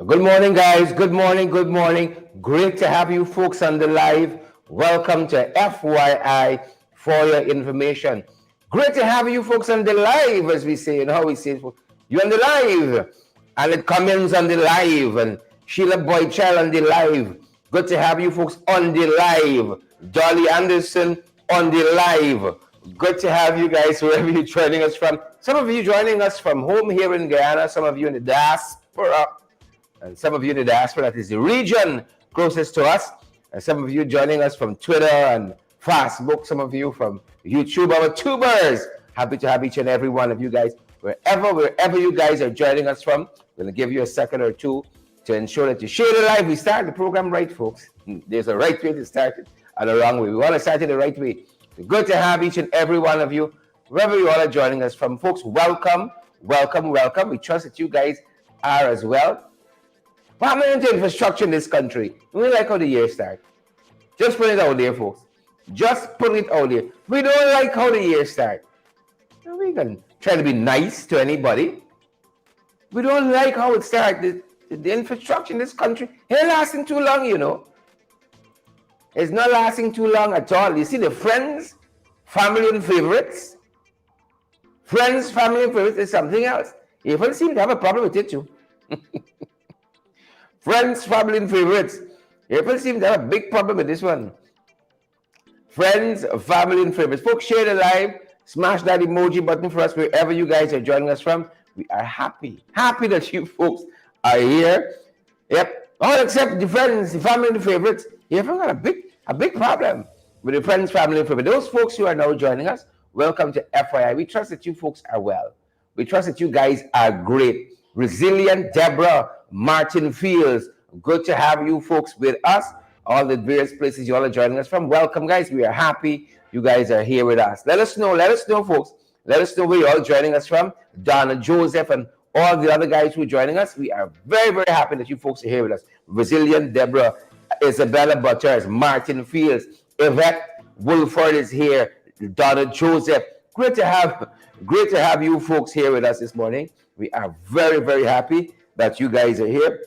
Good morning, guys. Good morning. Good morning. Great to have you folks on the live. Welcome to FYI for your information. Great to have you folks on the live, as we say. You know how we say it? You on the live. And it Cummins on the live. And Sheila Boyd Child on the live. Good to have you folks on the live. Dolly Anderson on the live. Good to have you guys wherever you're joining us from. Some of you joining us from home here in Guyana. Some of you in the diaspora. And some of you in the diaspora, that is the region closest to us. And some of you joining us from Twitter and Facebook. Some of you from YouTube, our tubers. Happy to have each and every one of you guys. Wherever you guys are joining us from, we're going to give you a second or two to ensure that you share the live. We start the program right, folks. There's a right way to start it and a wrong way. We want to start it the right way. So good to have each and every one of you, wherever you all are joining us from. Folks, welcome, welcome, welcome. We trust that you guys are as well. What happened to infrastructure in this country? We like how the year starts. Just put it out there, folks. Just put it out there. We don't like how the year starts. We can try to be nice to anybody. We don't like how it starts. The infrastructure in this country ain't lasting too long, you know. It's not lasting too long at all. You see the friends, family and favorites. Friends, family and favorites is something else. People seem to have a problem with it too. Friends, family, and favorites. People seem to have a big problem with this one. Friends, family, and favorites. Folks, share the live. Smash that emoji button for us wherever you guys are joining us from. We are happy that you folks are here. Yep. All except the friends, the family, and the favorites. You've got a big problem with the friends, family, and favorites. Those folks who are now joining us, welcome to FYI. We trust that you folks are well. We trust that you guys are great. Resilient Deborah, Martin Fields, good to have you folks with us. All the various places you all are joining us from. Welcome, guys. We are happy you guys are here with us. Let us know, folks. Let us know where you're all joining us from. Donna, Joseph, and all the other guys who are joining us. We are very, very happy that you folks are here with us. Resilient Deborah, Isabella Butters, Martin Fields, Yvette Wolford is here. Donna Joseph. Great to have you folks here with us this morning. We are very, very happy that you guys are here.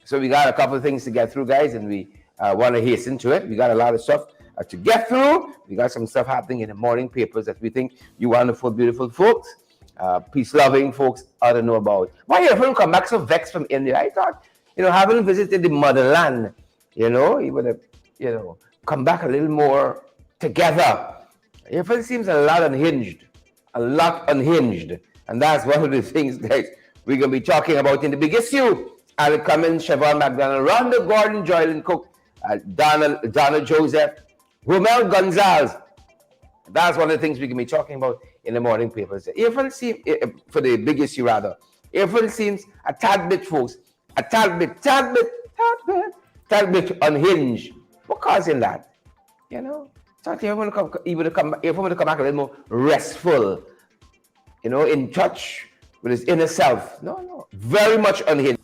So we got a couple of things to get through, guys, and we want to hasten to it. We got a lot of stuff to get through. We got some stuff happening in the morning papers that we think you wonderful, beautiful folks, peace-loving folks ought to know about. Why your friend come back so vexed from India? I thought, having visited the motherland, he would have, come back a little more together. Your friend seems a lot unhinged. And that's one of the things, guys, we're going to be talking about in the big issue. Alec Cummins, Siobhan McDonald, Rhonda Gordon, Joylyn Cook, Donna Joseph, Romel Gonzalez. That's one of the things we're going to be talking about in the morning papers. Everyone seems, for the big issue rather, everyone seems a tad bit, folks, a tad bit unhinged. What causing that? Thought everyone would come back a little more restful, in touch with his inner self. No, very much unhinged.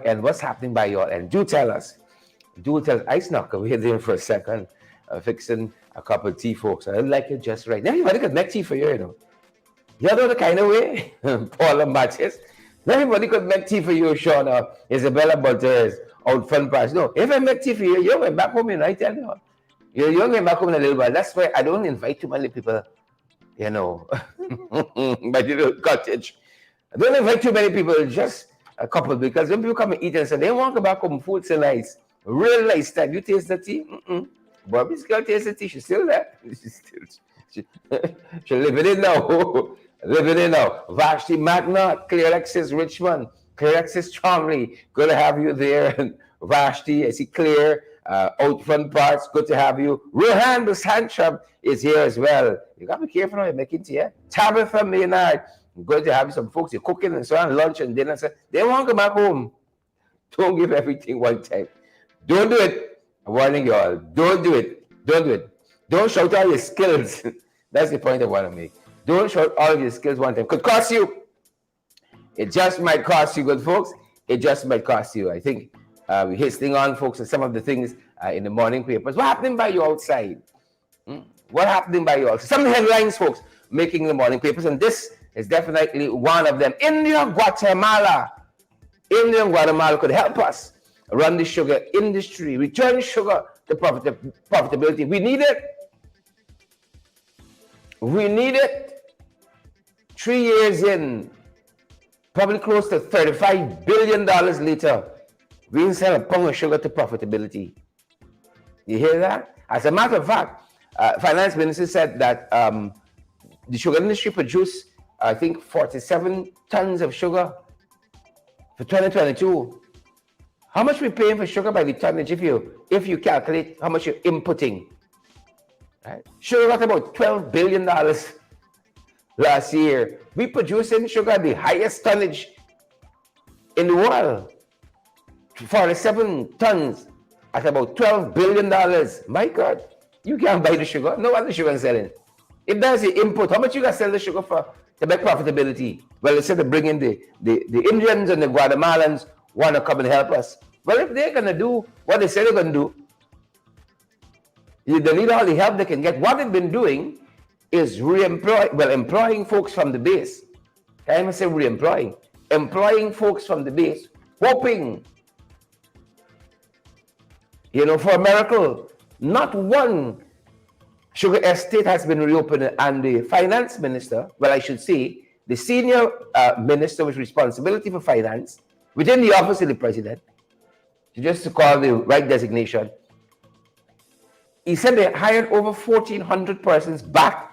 And what's happening by your end? Do tell us. Do tell us. I snuck away there for a second, fixing a cup of tea, folks. I like it just right. Everybody could make tea for you, you know. You know the kind of way, Paul and Matches. Everybody could make tea for you, Sean, or Isabella Boltez, out front pass. No, if I make tea for you, you're going back home, you know, I tell you. You're going back home in a little while. That's why I don't invite too many people, you know, my little cottage. I don't invite too many people, just a couple, because when people come and eat and say, they want to go back home, food so nice, real nice time. You taste the tea? Bobby's girl tastes the tea. She's still there. She's living it now. Living it now. Vashti Magna, Clear Alexis Richmond, Clear Alexis Chomley. Good to have you there. And Vashti, I see Clear, out front parts. Good to have you. Rohan Busanchab is here as well. You got to be careful how you're making tea. Tabitha Maynard. Good to have you. Some folks, you're cooking and so on, lunch and dinner. So they want to come back home. Don't give everything one time. Don't do it. I'm warning you all. Don't do it. Don't do it. Don't shout all your skills. That's the point I want to make. Don't shout all of your skills one time. Could cost you. It just might cost you, good folks. It just might cost you. I think we're hastening on, folks, and some of the things in the morning papers. What happening by you outside? What happening by you outside? Some headlines, folks, making the morning papers, and this is definitely one of them. India, Guatemala could help us run the sugar industry, return sugar to profitability. We need it. We need it. 3 years in, probably close to $35 billion later, we didn't sell a pound of sugar to profitability. You hear that? As a matter of fact, Finance Minister said that the sugar industry produced, I think, 47 tons of sugar for 2022. How much we paying for sugar by the tonnage if you calculate how much you're inputting? Right? Sugar got about $12 billion last year. We producing sugar at the highest tonnage in the world. 47 tons at about $12 billion. My God, you can't buy the sugar. No other sugar is selling. If that's the input, how much you got to sell the sugar for to make profitability? Well, instead of bringing the Indians and the Guatemalans want to come and help us. Well, if they're going to do what they say they're going to do, they need all the help they can get. What they've been doing is employing folks from the base. I must say employing folks from the base, hoping, for a miracle. Not one sugar estate has been reopened, and the finance minister, well, I should say, the senior minister with responsibility for finance within the office of the president, just to call the right designation, he said they hired over 1,400 persons back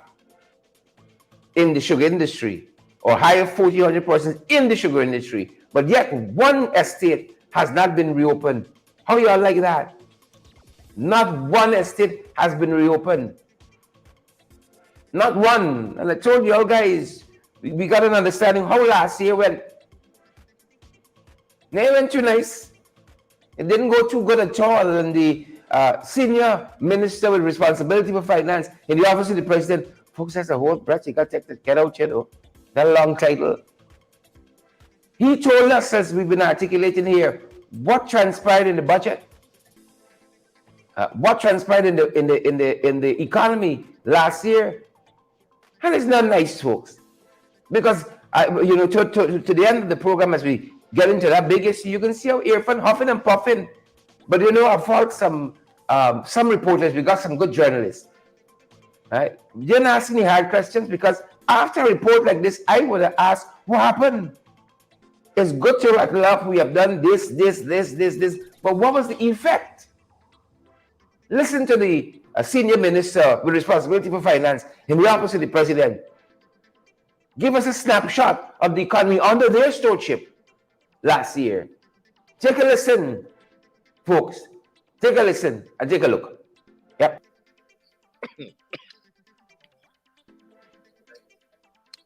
in the sugar industry, or hired 1,400 persons in the sugar industry, but yet one estate has not been reopened. How y'all like that? Not one estate has been reopened. Not one. And I told you all guys, we got an understanding how last year went. It went too nice. It didn't go too good at all. And the senior minister with responsibility for finance in the office of the president, folks, that's a whole breath. You got to get out, that long title. He told us, as we've been articulating here, what transpired in the budget, what transpired in the economy last year, and it's not nice, folks. Because to the end of the program, as we get into that big issue, you can see how Irfan huffing and puffing. But I fault some reporters. We got some good journalists. Right? We didn't ask any hard questions, because after a report like this, I would have asked, what happened? It's good to rattle up. We have done this, but what was the effect? Listen to the senior minister with responsibility for finance in the office of the president. Give us a snapshot of the economy under their stewardship last year. Take a listen, folks. Take a listen and take a look. Yep.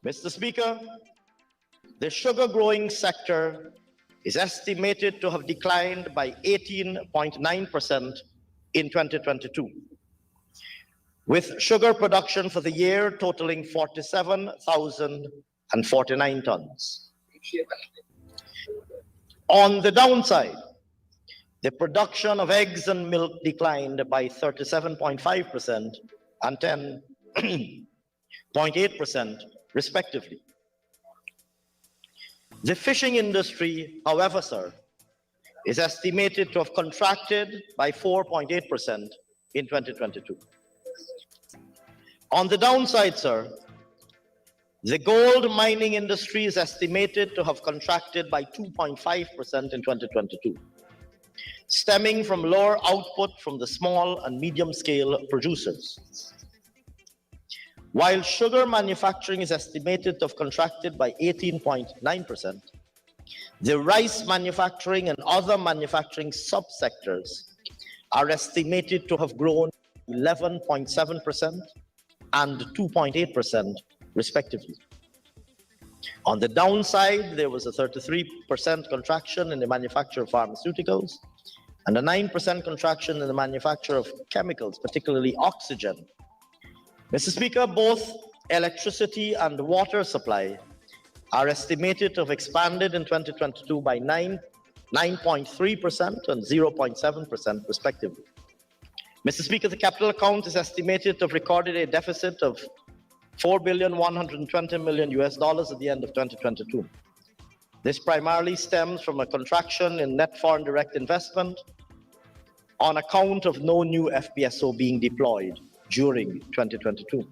Mr. Speaker, the sugar growing sector is estimated to have declined by 18.9% in 2022, with sugar production for the year totaling 47,049 tons. On the downside, the production of eggs and milk declined by 37.5% and 10.8% respectively. The fishing industry, however, sir, is estimated to have contracted by 4.8% in 2022. On the downside, sir, the gold mining industry is estimated to have contracted by 2.5% in 2022, stemming from lower output from the small and medium-scale producers. While sugar manufacturing is estimated to have contracted by 18.9%, the rice manufacturing and other manufacturing subsectors are estimated to have grown 11.7% and 2.8% respectively. On the downside, there was a 33% contraction in the manufacture of pharmaceuticals and a 9% contraction in the manufacture of chemicals, particularly oxygen. Mr. Speaker, both electricity and water supply are estimated to have expanded in 2022 by 9.3% and 0.7% respectively. Mr. Speaker, the capital account is estimated to have recorded a deficit of $4.120 billion at the end of 2022. This primarily stems from a contraction in net foreign direct investment on account of no new FPSO being deployed during 2022.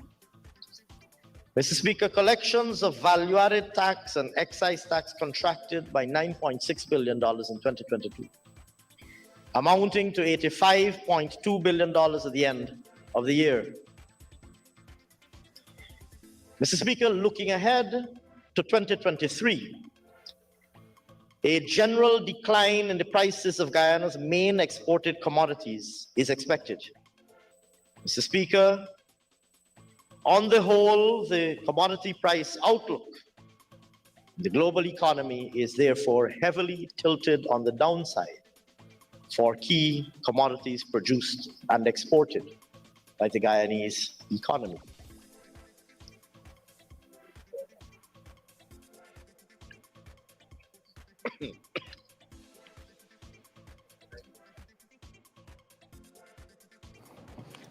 Mr. Speaker, collections of value-added tax and excise tax contracted by $9.6 billion in 2022, amounting to $85.2 billion at the end of the year. Mr. Speaker, looking ahead to 2023, a general decline in the prices of Guyana's main exported commodities is expected. Mr. Speaker, on the whole, the commodity price outlook, the global economy is therefore heavily tilted on the downside for key commodities produced and exported by the Guyanese economy.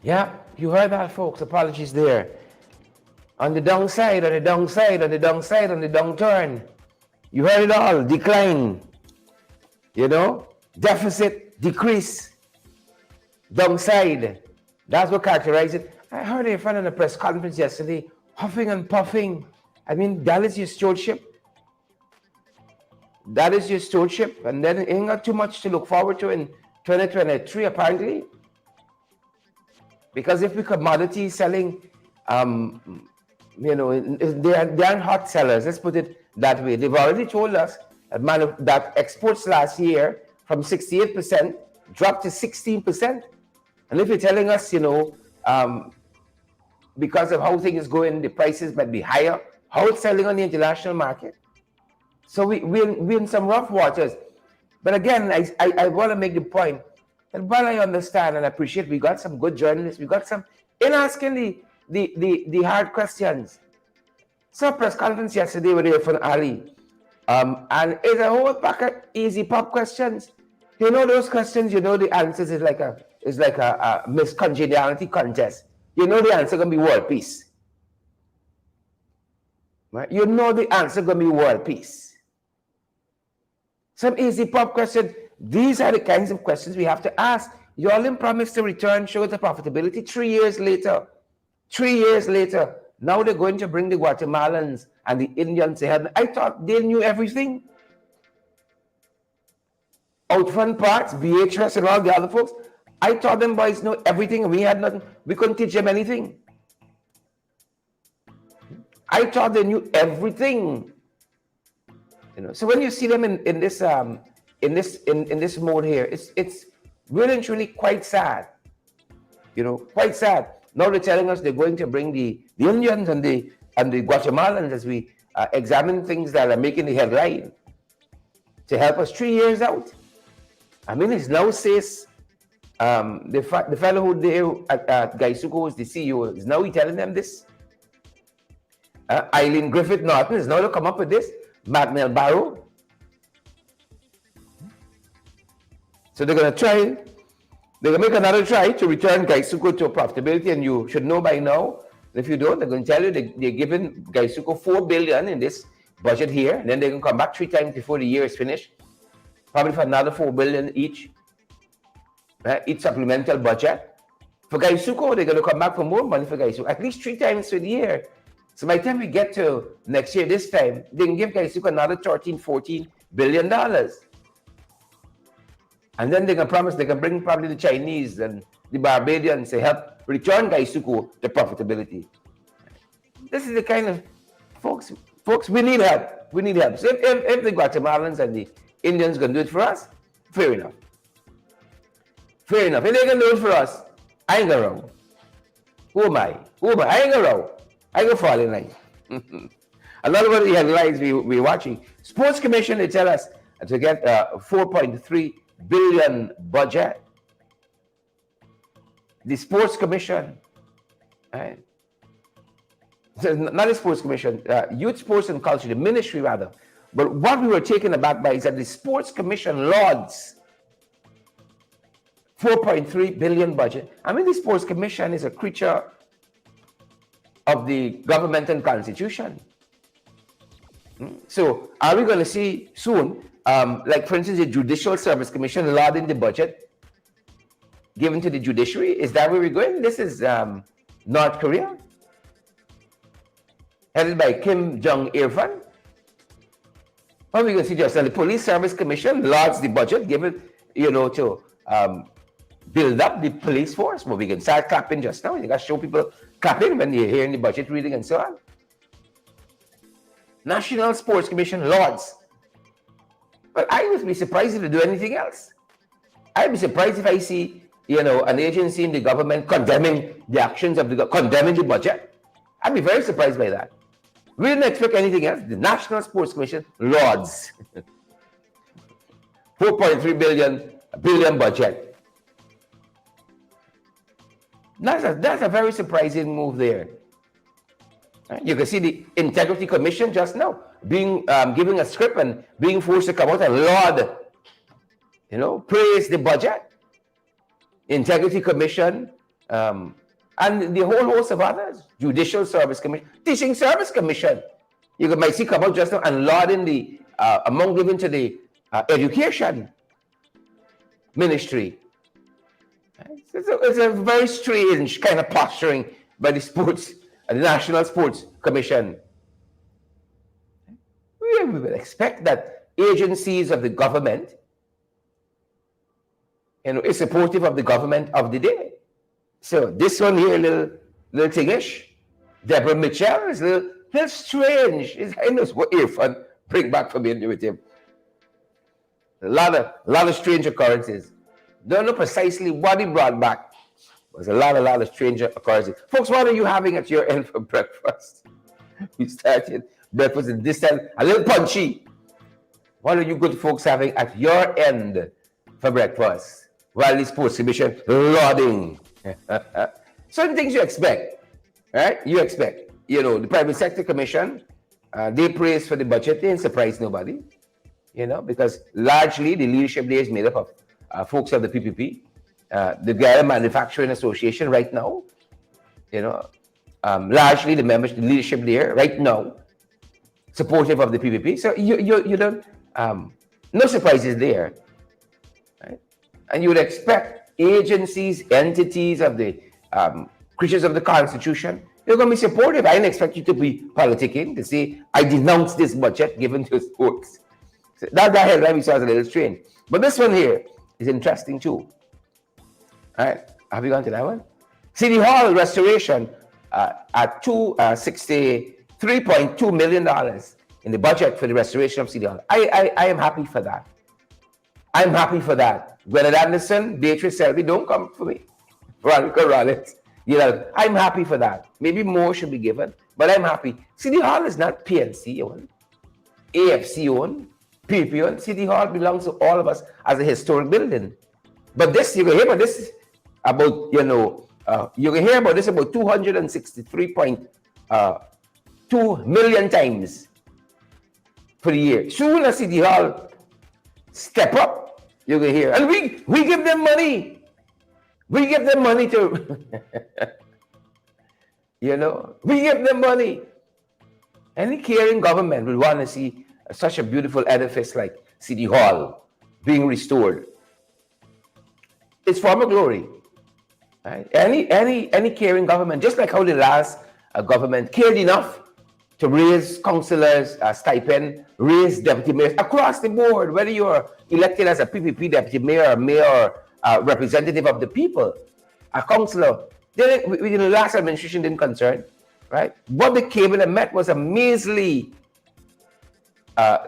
Yeah, you heard that, folks. Apologies there. On the downside, on the downside, on the downside, on the downturn. You heard it all. Decline. You know? Deficit, decrease. Downside. That's what characterizes it. I heard a friend in a press conference yesterday, huffing and puffing. I mean, that is your stewardship. That is your stewardship. And then it ain't got too much to look forward to in 2023, apparently. Because if the commodity selling, you know, they aren't hot sellers. Let's put it that way. They've already told us that exports last year from 68% dropped to 16%. And if you're telling us, you know, because of how things going, the prices might be higher, how it's selling on the international market. So we're in some rough waters. But again, I want to make the point that while I understand and appreciate, we got some good journalists, we got some in asking the hard questions. So press conference yesterday with Irfan Ali, and it's a whole pack of easy pop questions. You know those questions, you know the answers is like a Miss Congeniality contest. You know the answer gonna be world peace. Right? You know the answer gonna be world peace. Some easy pop questions. These are the kinds of questions we have to ask. You all promised to return shows the profitability 3 years later. 3 years later, now they're going to bring the Guatemalans and the Indians to heaven. I thought they knew everything. Outfront parts, VHS and all the other folks, I thought them boys know everything and we had nothing. We couldn't teach them anything. I thought they knew everything. You know, so when you see them in this mode here, it's really and truly quite sad. You know, quite sad. Now they're telling us they're going to bring the Indians and the Guatemalans as we examine things that are making the headline to help us 3 years out. I mean, it now says the fellow who there at Gaisuko is the CEO is now telling them this. Eileen Griffith Norton is now to come up with this. Magnell Barrow. So they're going to try, they're going to make another try to return Gaisuko to profitability, and you should know by now. If you don't, they're going to tell you they're giving Gaisuko $4 billion in this budget here, and then they can come back 3 times before the year is finished, probably for another $4 billion each, right? Each supplemental budget. For Gaisuko, they're going to come back for more money for Gaisuko, at least 3 times for the year. So by the time we get to next year, this time, they can give Gaisuko another $13-14 billion. And then they can promise they can bring probably the Chinese and the Barbadians to help return Gaisuko to profitability. This is the kind of folks, we need help. We need help. So if the Guatemalans and the Indians can do it for us, fair enough. Fair enough. If they can do it for us, I ain't gonna row. Who am I? I ain't gonna row. I go fall in line. A lot of the headlines we're watching. Sports Commission, they tell us to get a $4.3 billion budget. The Sports Commission, right? So not the Sports Commission, Youth, Sports and Culture, the ministry rather. But what we were taken aback by is that the Sports Commission lauds $4.3 billion budget. I mean, the Sports Commission is a creature of the government and constitution. So are we going to see soon, like for instance, the Judicial Service Commission lauding the budget given to the judiciary? Is that where we're going? This is North Korea, headed by Kim Jong-il. Or we going to see just the Police Service Commission lauds the budget given, to build up the police force. Well, we can start clapping just now. You got to show people clapping when you're hearing the budget reading and so on. National Sports Commission lauds. But I would be surprised if they do anything else. I'd be surprised if I see, an agency in the government condemning the actions of condemning the budget. I'd be very surprised by that. We didn't expect anything else. The National Sports Commission lauds. $4.3 billion budget. That's a very surprising move there. You can see the Integrity Commission just now being giving a script and being forced to come out and laud, praise the budget. Integrity Commission, and the whole host of others. Judicial Service Commission, Teaching Service Commission. You might see come out just now and lauding the among given to the Education Ministry. It's a very strange kind of posturing by the National Sports Commission. We would expect that agencies of the government, is supportive of the government of the day. So this one here, little thingish, Deborah Mitchell, is a little strange. I know what Irfan bring back for me with him. A lot of strange occurrences. Don't know precisely what he brought back. There's a lot of strange occurrences. Folks, what are you having at your end for breakfast? We started breakfast in this time, a little punchy. What are you good folks having at your end for breakfast? While the Sports Commission lauding. Certain things you expect, right? You expect. The Private Sector Commission, they praise for the budget. They didn't surprise nobody, because largely the leadership there is made up of folks of the PPP, the Guerrilla Manufacturing Association right now, largely the leadership there right now, supportive of the PPP. So you don't, no surprises there, right? And you would expect agencies, entities of the creatures of the Constitution, you're going to be supportive. I didn't expect you to be politicking, to say, I denounce this budget given to sports. So that headline we saw is a little strange. But this one here is interesting too. All right, have you gone to that one? City Hall restoration at $63.2 million in the budget for the restoration of City Hall. I am happy for that. I'm happy for that. Gwyneth Anderson, Beatrice Selby, don't come for me. Veronica Rollins. I'm happy for that. Maybe more should be given, but I'm happy. City Hall is not PNC owned, AFC owned, PPP owned. City Hall belongs to all of us as a historic building. But this, you can hear about this about, you can hear about this about 263.2 million times for the year. Soon as City Hall step up, You can hear. And we give them money. We give them money to, we give them money. Any caring government will want to see such a beautiful edifice like City Hall being restored. It's former glory. Right? Any caring government, just like how the last government cared enough to raise councillors' stipend, raise deputy mayors across the board, whether you're elected as a PPP deputy mayor, mayor, representative of the people, a councillor. The last administration didn't concern, right? What the cabinet met was a measly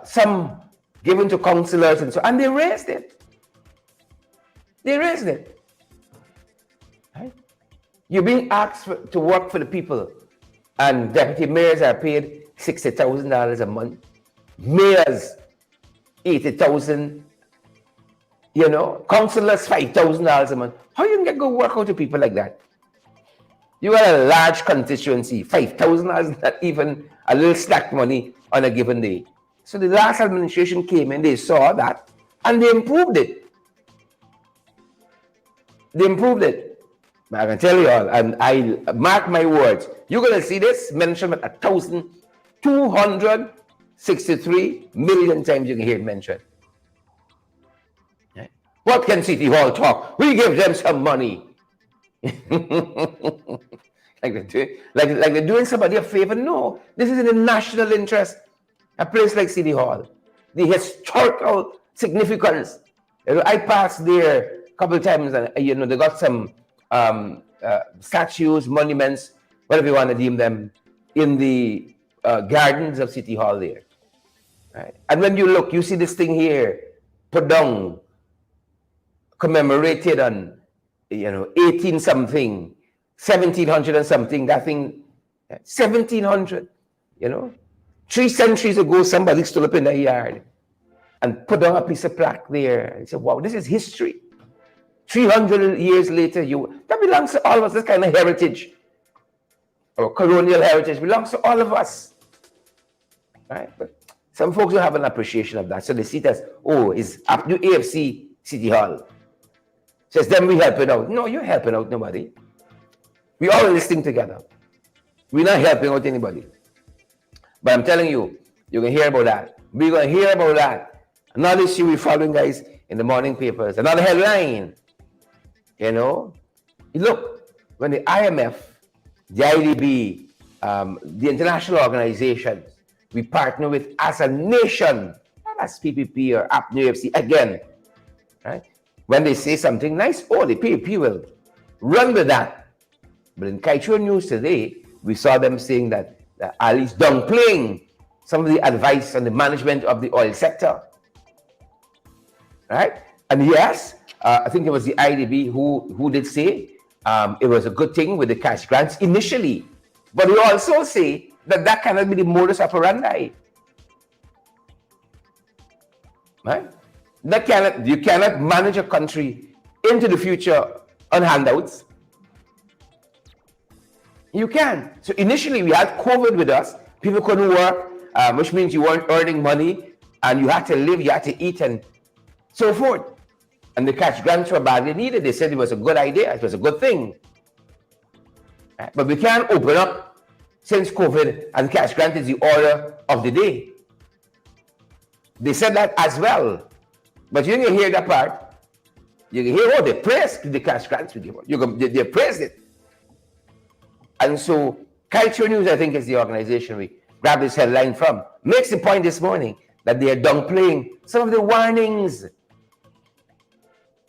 sum given to councillors and they raised it. They raised it. Right? You're being asked to work for the people, and deputy mayors are paid $60,000 a month. Mayors, $80,000. Councillors, $5,000 a month. How you can get good work out to people like that? You got a large constituency. $5,000 is not even a little slack money on a given day. So the last administration came in, they saw that, and they improved it. They improved it. But I can tell you all, and I mark my words, you're going to see this mentioned 1,263 million times. You can hear it mentioned. Right? What can City Hall talk? We give them some money. like they're doing somebody a favor. No, this is in the national interest. A place like City Hall, the historical significance. I passed there a couple of times, and they got some statues, monuments, whatever you want to deem them, in the gardens of City Hall there. Right? And when you look, you see this thing here, Padong, commemorated on 18 something, 1700 and something, that thing, 1700, 3 centuries ago, somebody stood up in the yard and put down a piece of plaque there and said, wow, this is history. 300 years later, that belongs to all of us. This kind of heritage, or colonial heritage, belongs to all of us. Right? But some folks don't have an appreciation of that. So they see it as, it's up to AFC City Hall. Says, then we helping out. No, you're helping out nobody. We all listening together. We're not helping out anybody. But I'm telling you, you can hear about that. We're going to hear about that. Another issue we're following, guys, in the morning papers. Another headline. Look, when the IMF, the IDB, the international organizations we partner with as a nation, not as PPP or AFC again, right? When they say something nice, the PPP will run with that. But in Kaichua News today, we saw them saying that Ali's downplaying some of the advice on the management of the oil sector. Right? And yes, I think it was the IDB who did say it was a good thing with the cash grants initially. But we also say that cannot be the modus operandi. Right? You cannot manage a country into the future on handouts. You can. So initially we had COVID with us. People couldn't work, which means you weren't earning money and you had to live, you had to eat and so forth. And the cash grants were badly needed. They said it was a good idea. It was a good thing. Right? But we can't open up since COVID and cash grant is the order of the day. They said that as well. But you can hear that part. You can hear, they praised the cash grants we give. They praised it. And so, Culture News, I think, is the organization we grabbed this headline from, makes the point this morning that they are downplaying some of the warnings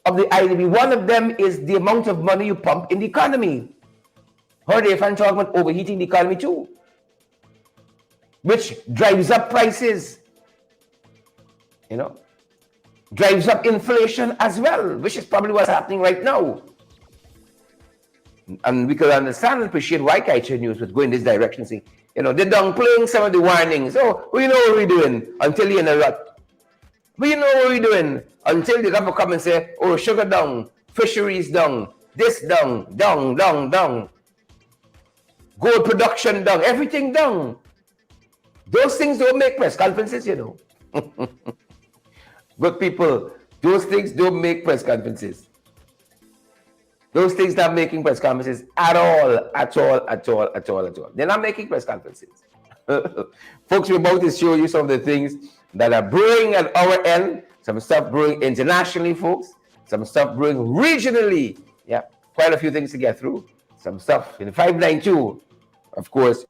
of the IDB. One of them is the amount of money you pump in the economy. Heard if I'm talking about overheating the economy too, which drives up prices, drives up inflation as well, which is probably what's happening right now. And we could understand and appreciate why Kaichua News would go in this direction, saying, they're downplaying some of the warnings. We know what we're doing until you're in a rut. We know what we're doing until the government come and say, sugar down, fisheries down, this down, down. Gold production down, everything down. Those things don't make press conferences, Good people, Those things don't make press conferences. Those things not making press conferences at all, at all, at all, at all, at all. They're not making press conferences. Folks, we're about to show you some of the things that are brewing at our end. Some stuff brewing internationally, folks. Some stuff brewing regionally. Yeah, quite a few things to get through. Some stuff in 592, of course.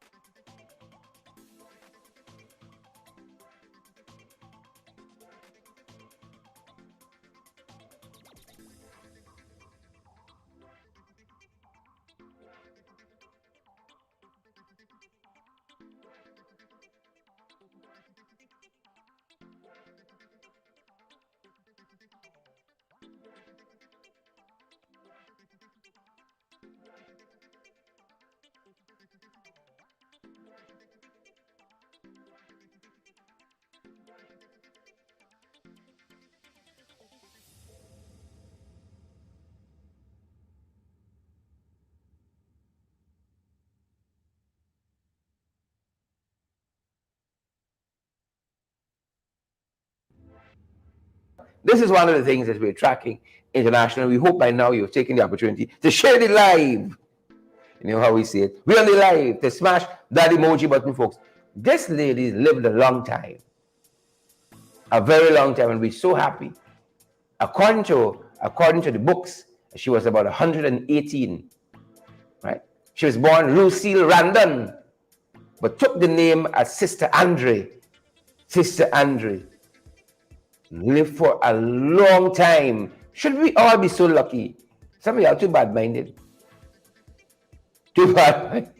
This is one of the things that we're tracking internationally. We hope by now you've taken the opportunity to share the live. You know how we see it. We're on the live to smash that emoji button, folks. This lady lived a long time, a very long time, and we're so happy. According to the books, she was about 118, right? She was born Lucille Randon, but took the name as Sister Andre. Sister Andre lived for a long time. Should we all be so lucky? Some of y'all too bad-minded. Too bad.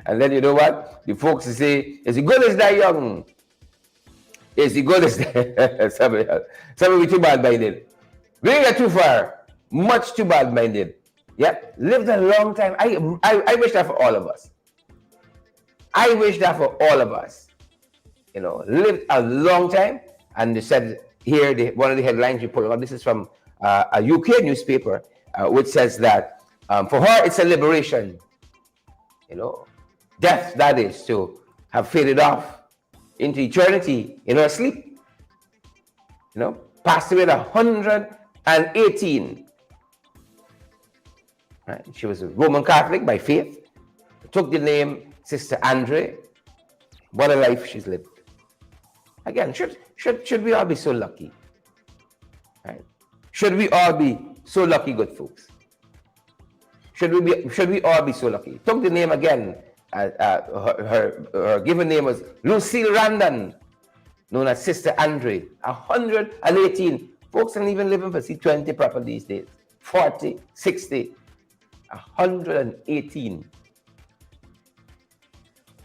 And then you know what? The folks say, is he good as that young? Is he good as that? Some of you too bad-minded. We didn't get too far. Much too bad-minded. Yep. Lived a long time. I wish that for all of us. I wish that for all of us. You know, lived a long time. And they said here, one of the headlines you put on, this is from a UK newspaper, which says that for her, it's a liberation. You know, death, that is, to have faded off into eternity in her sleep. You know, passed away at 118. Right? She was a Roman Catholic by faith. Took the name Sister Andre. What a life she's lived. Again, should we all be so lucky? Right? Should we all be so lucky, good folks? Should we all be so lucky? Took the name again. Her given name was Lucille Randon, known as Sister Andre. 118. Folks aren't even living for 20 proper these days. 40, 60, 118.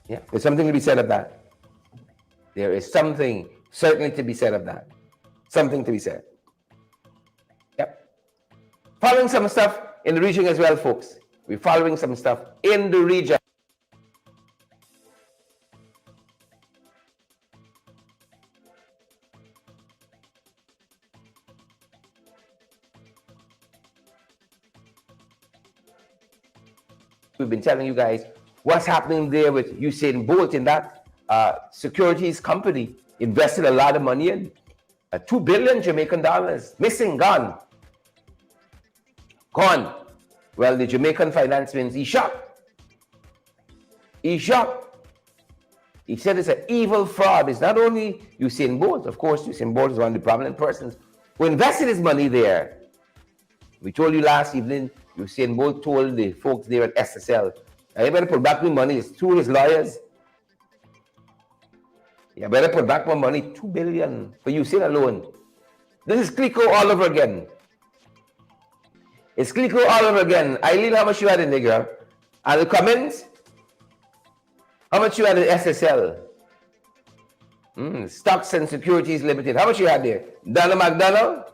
Yeah, there's something to be said of that. There is something certainly to be said of that. Something to be said. Yep. Following some stuff in the region as well, folks. We're following some stuff in the region. We've been telling you guys what's happening there with Usain Bolt in that securities company. Invested a lot of money in. 2 billion Jamaican dollars. Missing, gone. Gone. Well, the Jamaican finance minister, he's shocked. He's shocked. He said it's an evil fraud. It's not only Usain Bolt. Of course, Usain Bolt is one of the prominent persons who invested his money there. We told you last evening, Usain Bolt told the folks there at SSL, you better put back my money. It's through his lawyers. You better put back my money, 2 billion for Usain alone. This is Clico all over again. It's Clico all over again. Eileen, how much you had in there, girl? And the comments? How much you had in SSL? Stocks and Securities Limited. How much you had there? Donald McDonald?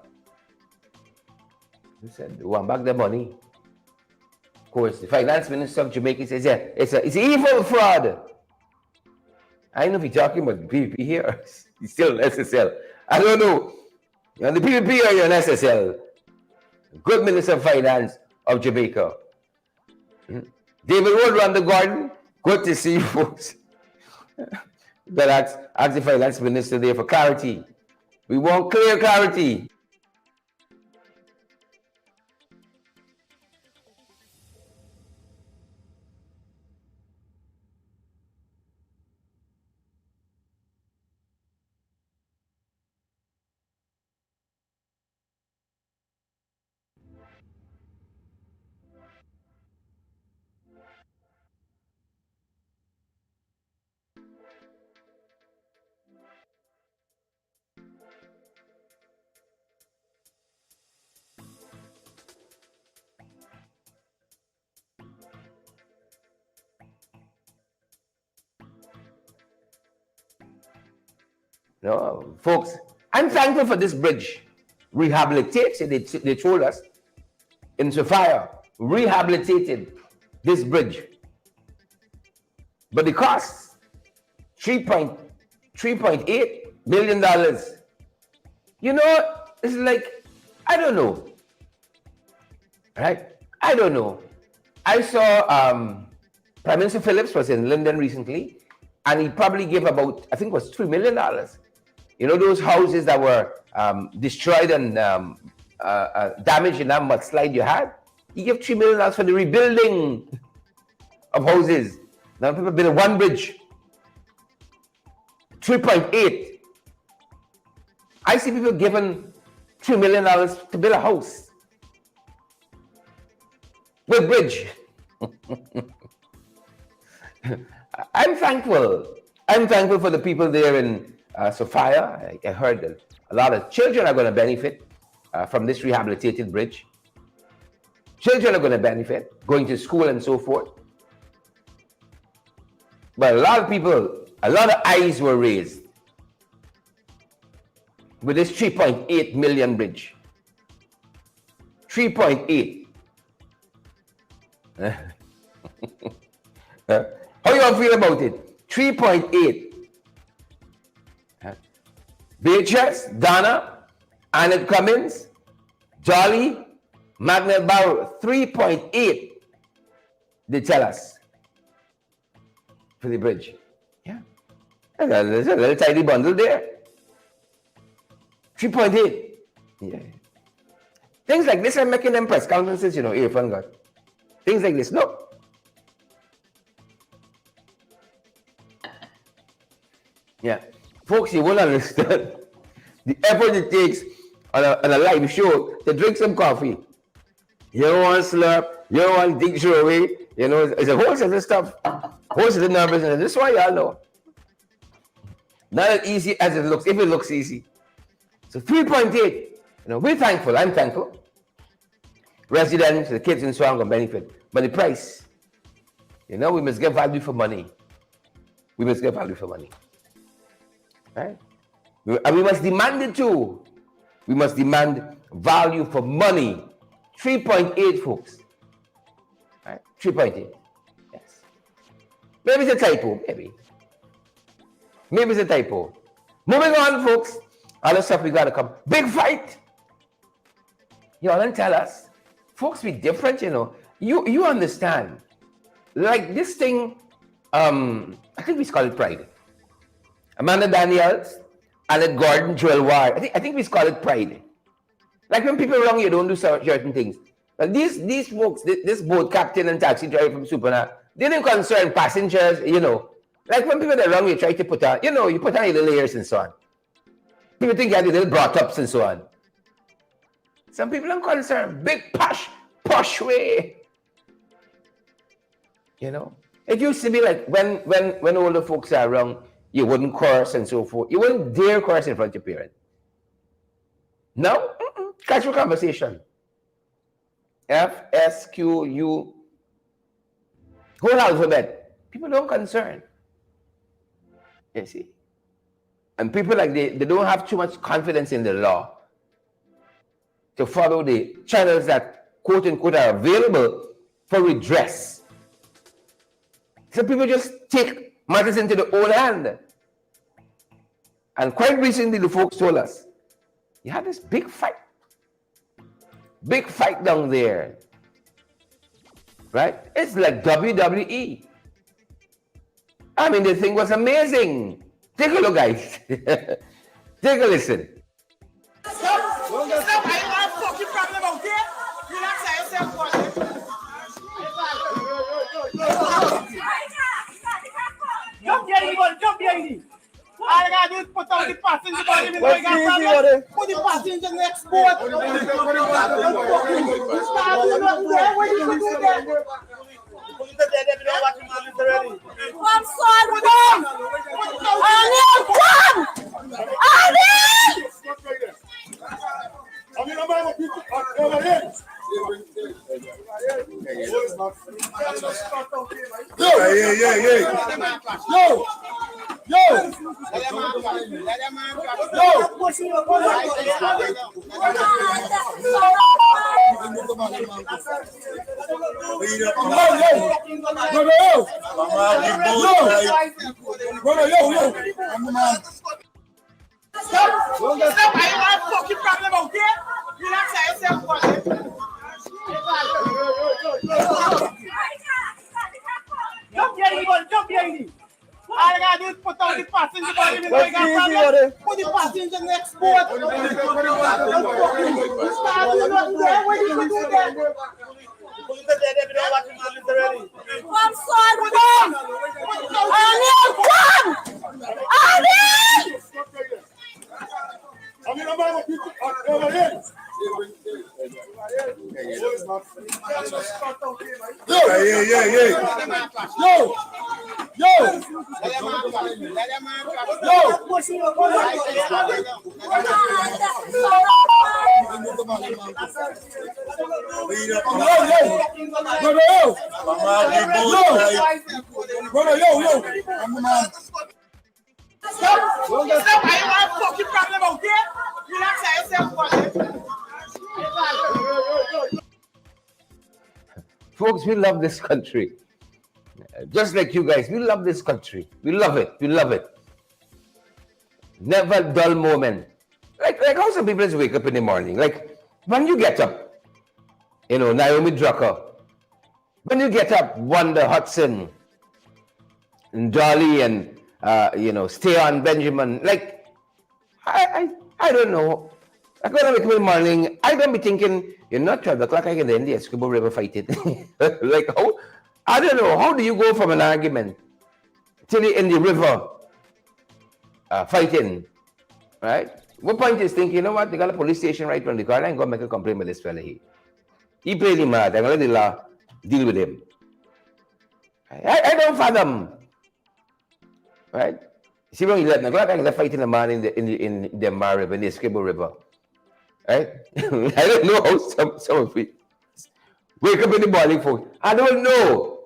He said, they want back their money. Of course, the finance minister of Jamaica says, yeah, it's an evil fraud. I don't know if he's talking about the PPP here or he's still in SSL. I don't know. You're on the PPP or you're on SSL? Good Minister of Finance of Jamaica. David Wood, Rhonda Gordon, good to see you folks. But ask the Finance Minister there for clarity. We want clear clarity. No, folks, I'm thankful for this bridge. Rehabilitated, they told us, in Sophia, rehabilitated this bridge. But the cost, $3.8 million. You know, it's like, I don't know. Right? I don't know. I saw Prime Minister Phillips was in London recently, and he probably gave about, I think it was $3 million. You know, those houses that were destroyed and damaged in that mudslide you had? He gave $3 million for the rebuilding of houses. Now people build one bridge. 3.8. I see people giving $3 million to build a house with bridge. I'm thankful. I'm thankful for the people there in Sophia. I heard that a lot of children are going to benefit from this rehabilitated bridge. Children are going to benefit, going to school and so forth. But a lot of people, a lot of eyes were raised with this 3.8 million bridge. 3.8. How you all feel about it? 3.8. Beatrice, Donna, Annette Cummins, Jolly, Magnet Barrow, 3.8. They tell us for the bridge. Yeah. There's a little tiny bundle there. 3.8. Yeah. Things like this are making them press conferences, you know, Irfan got. Things like this. Look. Yeah. Folks, you won't understand the effort it takes on a live show to drink some coffee. You don't want to slurp, you don't want to dig through away. You know, it's a whole set of stuff, whole set of nervousness. This is why y'all know. Not as easy as it looks, if it looks easy. So 3.8, you know, we're thankful, I'm thankful. Residents, the kids and so on will benefit. But the price, you know, we must get value for money. We must get value for money. Right? And we must demand it too. We must demand value for money. 3.8, folks. Right? 3.8. Yes. Maybe it's a typo. Maybe it's a typo. Moving on, folks. Other stuff we gotta come. Big fight. You all tell us. Folks, be different, you know. You understand. Like this thing, I think we call it pride. Amanda Daniels, Annette Gordon, Joel Ward. I think we call it pride. Like when people wrong you, don't do certain things. But these folks, this boat captain and taxi driver from Supernat, they didn't concern passengers, you know. Like when people are wrong, you try to put on, you know, you put on your little layers and so on. People think you have the little brought-ups and so on. Some people are concerned. Big posh way. You know? It used to be like when older folks are around, you wouldn't curse and so forth. You wouldn't dare curse in front of your parents. No? Casual conversation. F, S, Q, U. Whole alphabet. People don't concern. You see? And people like they don't have too much confidence in the law to follow the channels that quote unquote are available for redress. So people just take matters into their own hand. And quite recently the folks told us, you had this big fight down there. Right? It's like WWE. I mean, the thing was amazing. Take a look, guys. Take a listen. Jump here. All I gotta do is put out the passenger body in the way. Put the passenger next boat. Come, son, come! Anil, come! Anil! Stop, I have a fucking problem, okay? Relax yourself, boy. Jump here. All I gotta do is put out the passenger car in the way. Put the passenger in the export. Come, son, come! Anil, come! Anil! Stop, I have a fucking problem, okay? Relax yourself, boy. Folks, we love this country. Just like you guys, we love this country. We love it. We love it. Never a dull moment. Like how some people just wake up in the morning. Like when you get up, Naomi Drucker. When you get up, Wanda Hudson, and Dolly, and Stay on Benjamin. Like I don't know. I'm gonna wake up in the morning. I don't be thinking, not 12 o'clock. I can end the Escobar River fight it. Like how? I don't know. How do you go from an argument till you're in the river fighting, right? What point is thinking, you know what? They got a police station right around the corner. I'm gonna make a complaint with this fella here. He played him mad. I'm gonna let the law deal with him. I don't fathom, right? See, when 11 o'clock, I'm gonna fight in the man in the Mar River, in the Escobar River. Right? I don't know how some of it wake up in the morning, folks. I don't know.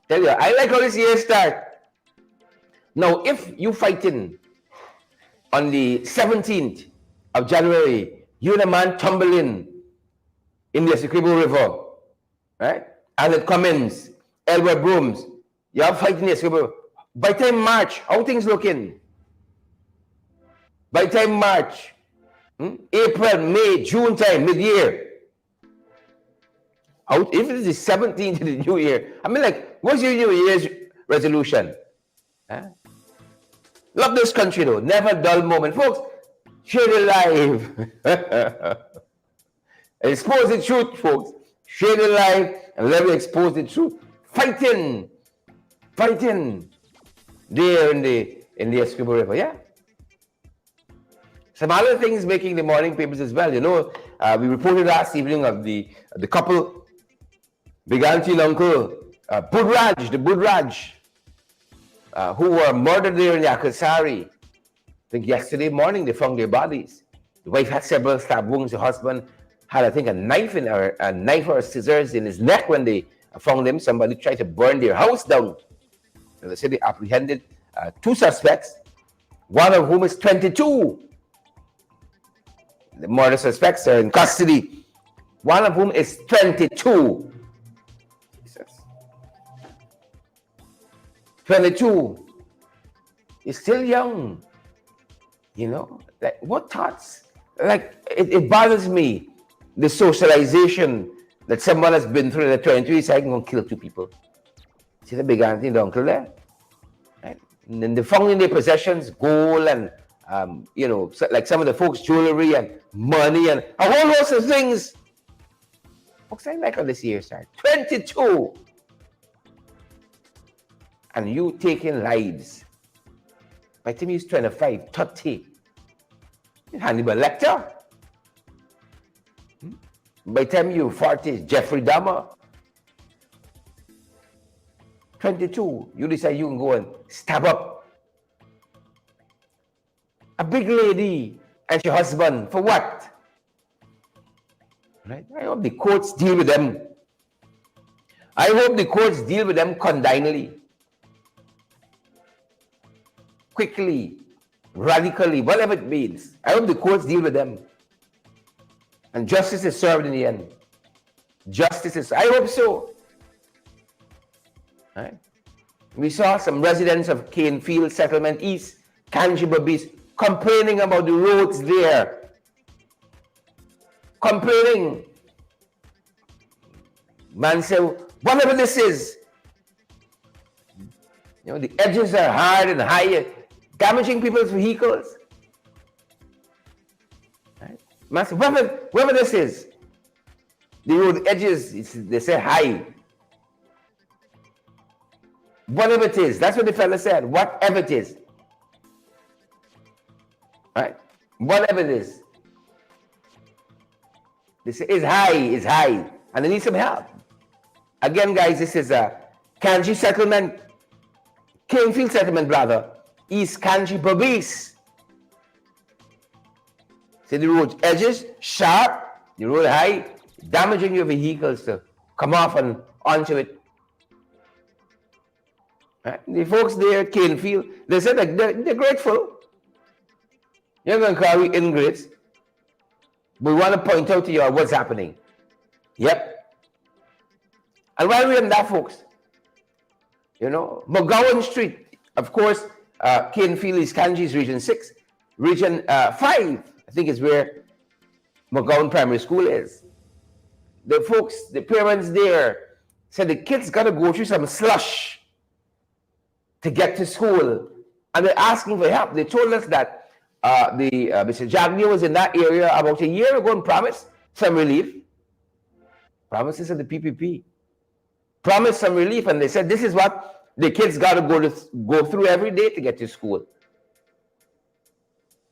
Tell you, I like how this year start. Now, if you fighting on the 17th of January, you and a man tumbling in the Essequibo River, right? And it commences, Elbert Brooms, you are fighting the Essequibo River. By time March, how things looking? By time March, April, May, June time, mid-year. If it is the 17th of the new year, I mean, like, what's your New Year's resolution? Huh? Love this country, though. Never a dull moment. Folks, share the live. Expose the truth, folks. Share the live and let me expose the truth. Fighting there in the Escobar River, yeah. Some other things making the morning papers as well. We reported last evening of the couple, big auntie and uncle, the Budraj, who were murdered there in Yakasari. I think yesterday morning they found their bodies. The wife had several stab wounds. The husband had, I think, a knife or scissors in his neck when they found him. Somebody tried to burn their house down. And they said they apprehended 2 suspects, one of whom is 22. The murder suspects are in custody. One of whom is 22. Jesus. 22. He's still young. Like what thoughts? Like it bothers me, the socialization that someone has been through at 22. He's like, I'm going to kill 2 people. See the big auntie and the uncle there? Right? And then they found in their possessions gold and like some of the folks' jewelry and money and a whole host of things. Folks, I like how this year started. 22. And you taking lives. By the time he's 25, 30. Hannibal Lecter. By the time you're 40, Jeffrey Dahmer. 22, you decide you can go and stab up a big lady and her husband. For what? Right? I hope the courts deal with them. I hope the courts deal with them condignly. quickly, radically, whatever it means. I hope the courts deal with them. And justice is served in the end. Justice is, I hope so. Right? We saw some residents of Canefield Settlement East, Kanji complaining about the roads there. Complaining. Man said, whatever this is, you know, the edges are hard and high, damaging people's vehicles. Right? Man said, whatever this is, the road edges, they say high. Whatever it is, that's what the fella said, whatever it is. Right? Whatever it is. They say it's high, and they need some help. Again, guys, this is a Kanji settlement, Canefield settlement, brother, East Kanji Babis. See the road edges, sharp, the road high, damaging your vehicles to come off and onto it. Right? The folks there at Canefield, they said that they're grateful. You're going to call you ingrates. We want to point out to you what's happening. Yep. And while we're on that, folks, you know, McGowan Street, of course, Canefield is Kanji's Region 6. Region 5, I think, is where McGowan Primary School is. The folks, the parents there, said the kids got to go through some slush to get to school. And they're asking for help. They told us that Mr. Jagni was in that area about a year ago and promised some relief. Promises of the PPP. Promised some relief, and they said this is what the kids got to go through every day to get to school.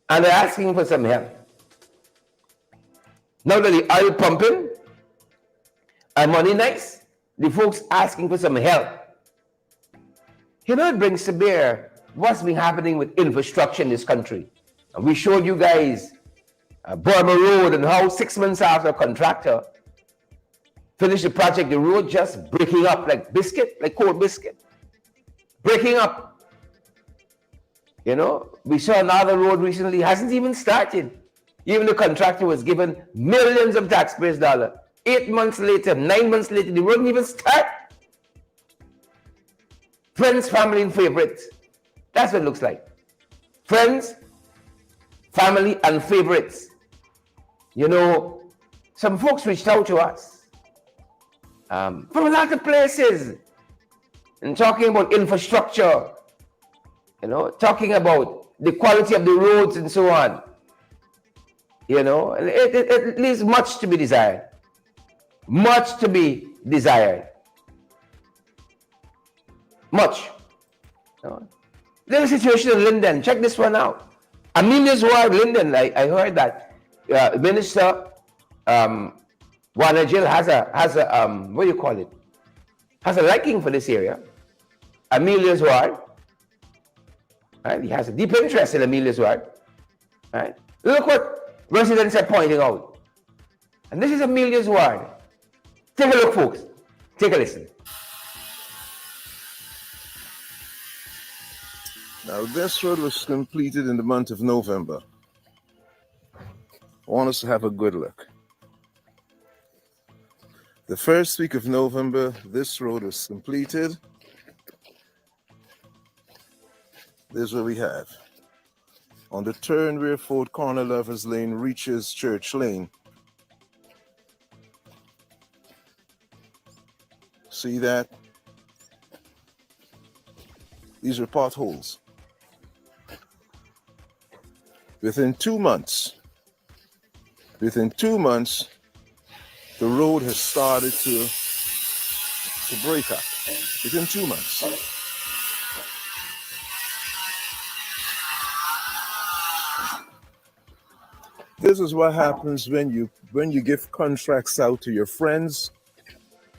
And they're asking for some help. Now that the oil pumping and money nice, the folks asking for some help. You know, it brings to bear what's been happening with infrastructure in this country. And we showed you guys Burma Road and how 6 months after a contractor finished the project, the road just breaking up like biscuit, like cold biscuit. Breaking up. You know, we saw another road recently, hasn't even started. Even the contractor was given millions of taxpayers' dollars. 8 months later, 9 months later, the road didn't even start. Friends, family, and favorites. That's what it looks like. Friends, family, and favorites. You know, some folks reached out to us from a lot of places and talking about infrastructure, you know, talking about the quality of the roads and so on. You know, and it leaves much to be desired. Much to be desired. Much. You know? There's a situation in Linden. Check this one out. Amelia's Ward, Linden. I heard that Minister Warner Jill has a what do you call it? Has a liking for this area. Amelia's Ward. Right? He has a deep interest in Amelia's Ward. Right? Look what residents are pointing out. And this is Amelia's Ward. Take a look, folks. Take a listen. Now, this road was completed in the month of November. I want us to have a good look. The first week of November, this road was completed. This is what we have. On the turn where Fort Corner Lovers Lane reaches Church Lane. See that? These are potholes. Within 2 months, the road has started to break up. Within 2 months. This is what happens when you give contracts out to your friends,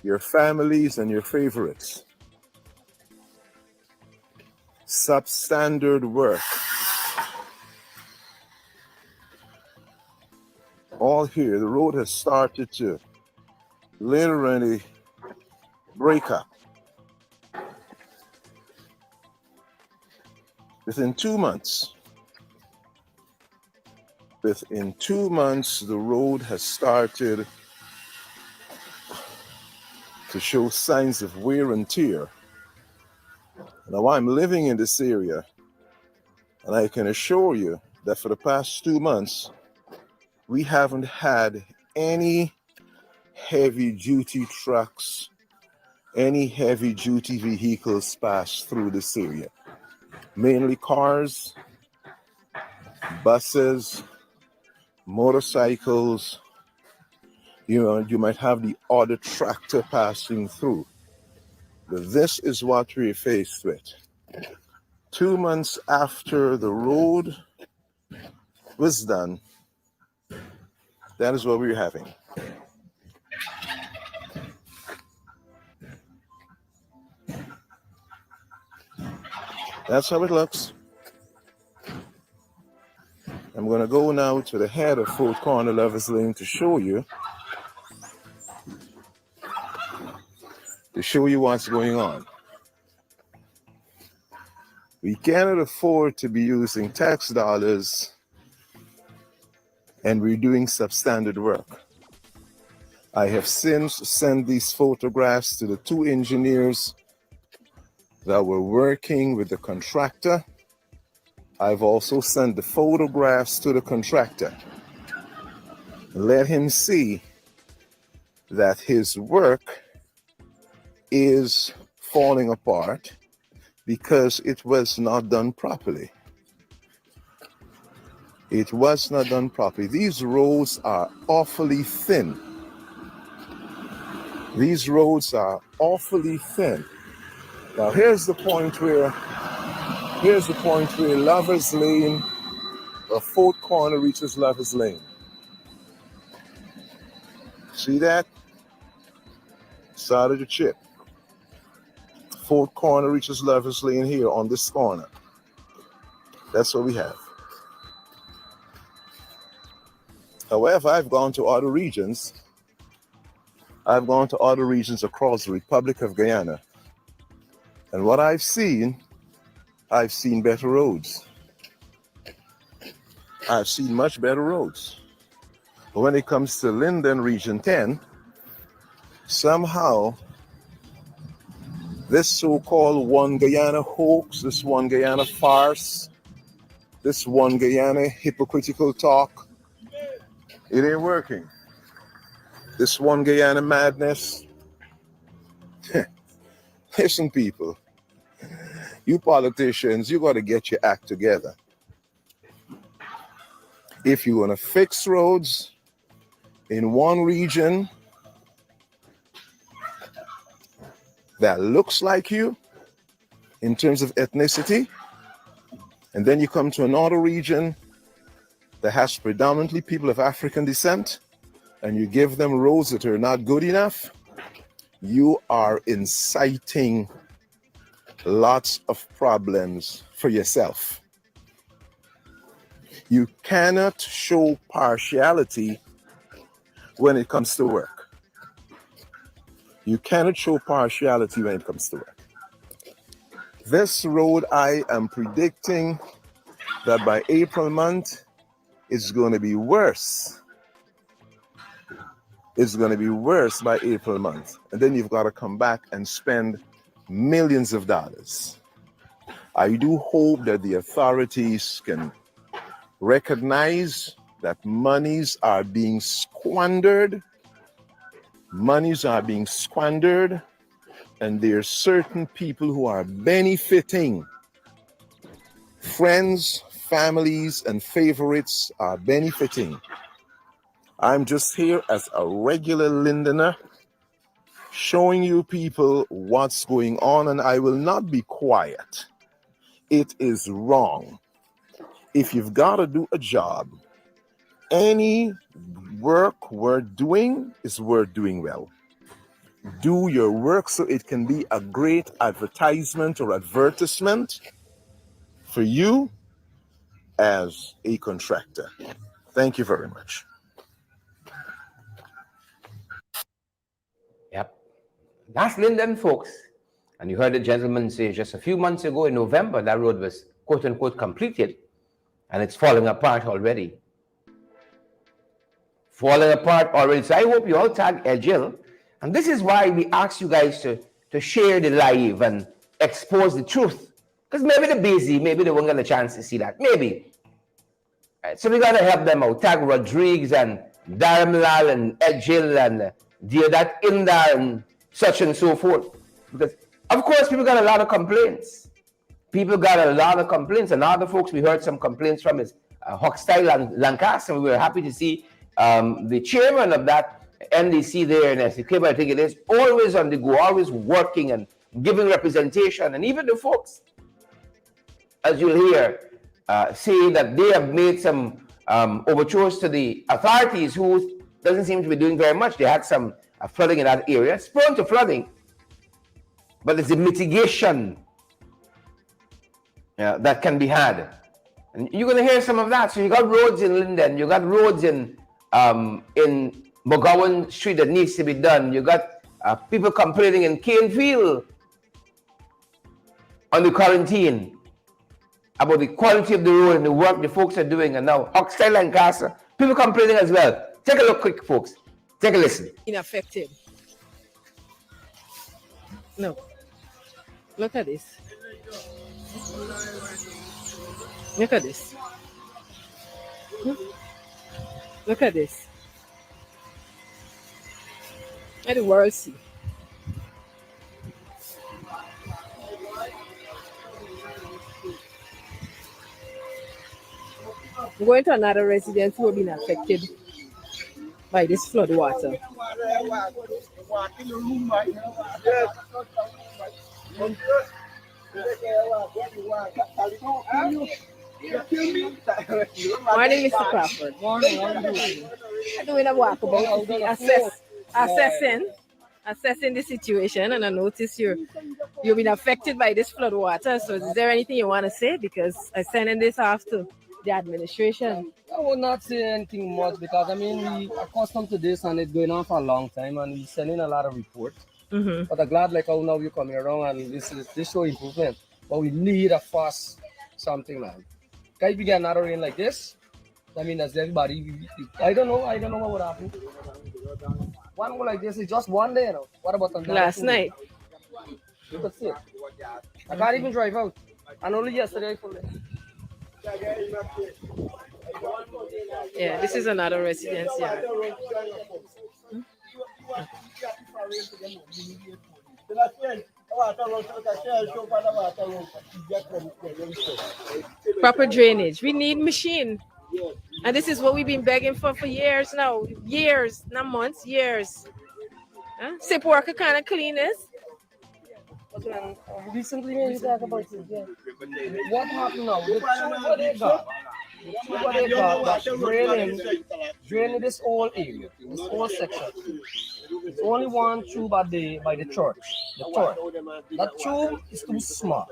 your families, and your favorites. Substandard work. All here, the road has started to literally break up. Within 2 months, the road has started to show signs of wear and tear. Now, I'm living in this area, and I can assure you that for the past 2 months, we haven't had any heavy-duty trucks, any heavy-duty vehicles pass through this area. Mainly cars, buses, motorcycles. You might have the odd tractor passing through. But this is what we're faced with. 2 months after the road was done, that is what we're having. That's how it looks. I'm going to go now to the head of Fourth Corner Lovers Lane to show you what's going on. We cannot afford to be using tax dollars, and we're doing substandard work. I have since sent these photographs to the 2 engineers that were working with the contractor. I've also sent the photographs to the contractor. Let him see that his work is falling apart because it was not done properly. It was not done properly. These roads are awfully thin. These roads are awfully thin. Now here's the point where Lovers Lane, or Fourth Corner reaches Lovers Lane. See that? Side of the chip. Fourth Corner reaches Lovers Lane here on this corner. That's what we have. However, I've gone to other regions. Across the Republic of Guyana. And what I've seen better roads. I've seen much better roads. But when it comes to Linden Region 10, somehow this so-called One Guyana hoax, this One Guyana farce, this One Guyana hypocritical talk, it ain't working. This One Guyana madness. Listen, people, you politicians, you got to get your act together. If you want to fix roads in one region that looks like you in terms of ethnicity, and then you come to another region that has predominantly people of African descent, and you give them roads that are not good enough, you are inciting lots of problems for yourself. You cannot show partiality when it comes to work. You cannot show partiality when it comes to work. This road, I am predicting that by April month, it's going to be worse. It's going to be worse by April month. And then you've got to come back and spend millions of dollars. I do hope that the authorities can recognize that monies are being squandered. Monies are being squandered, and there are certain people who are benefiting. Friends, families, and favorites are benefiting. I'm just here as a regular Lindener, showing you people what's going on, and I will not be quiet. It is wrong. If you've got to do a job, any work worth doing is worth doing well. Do your work so it can be a great advertisement or advertisement for you as a contractor. Thank you very much. Yep. That's Linden, folks. And you heard the gentleman say just a few months ago in November, that road was quote unquote completed, and it's falling apart already. Falling apart already. So I hope you all tag Jill. And this is why we ask you guys to share the live and expose the truth. Because maybe they're busy, maybe they won't get a chance to see that. Maybe. Right, so we got to help them out. Tag Rodriguez and Dharamlal and Jill and Deodat Indar and such and so forth. Because, of course, people got a lot of complaints. People got a lot of complaints. And other folks we heard some complaints from is Hochstyle and Lancaster. We were happy to see the chairman of that NDC there in Essequibo, I think it is, always on the go, always working and giving representation. And even the folks, as you'll hear, say that they have made some overtures to the authorities who doesn't seem to be doing very much. They had some flooding in that area. It's prone to flooding, but it's a mitigation that can be had. And you're going to hear some of that. So you got roads in Linden, you got roads in McGowan Street that needs to be done. You got people complaining in Canefield on the quarantine about the quality of the road and the work the folks are doing. And now Hochstyle and Lancaster, people complaining as well. Take a look quick, folks. Take a listen. Inaffected. No. Look at this. Look at this. Look at this. Let the world see. I'm going to another residence who have been affected by this flood water. Morning, Mr. Crawford. Morning. I'm doing a walkabout to assessing the situation, and I notice you've been affected by this flood water. So is there anything you want to say? Because I'm sending this off to the administration. I would not say anything much because we accustomed to this and it's going on for a long time and we're sending a lot of reports. Mm-hmm. But I'm glad like how now you're coming around and this show improvement. But we need a fast something, man. Can we get another rain like this? As everybody, I don't know what would happen. One more like this is just one day, What about on last night? You could see it. I can't even drive out. And only yesterday I pulled it. Yeah, this is another residence yard. Proper drainage. We need machine. And this is what we've been begging for years now. Years, not months, years. SIP worker kind of clean this. Recently, you talk about it. Yeah. What happened now? What they got that's draining this whole area, this whole section. It's only one tube by the church. That tube is too small.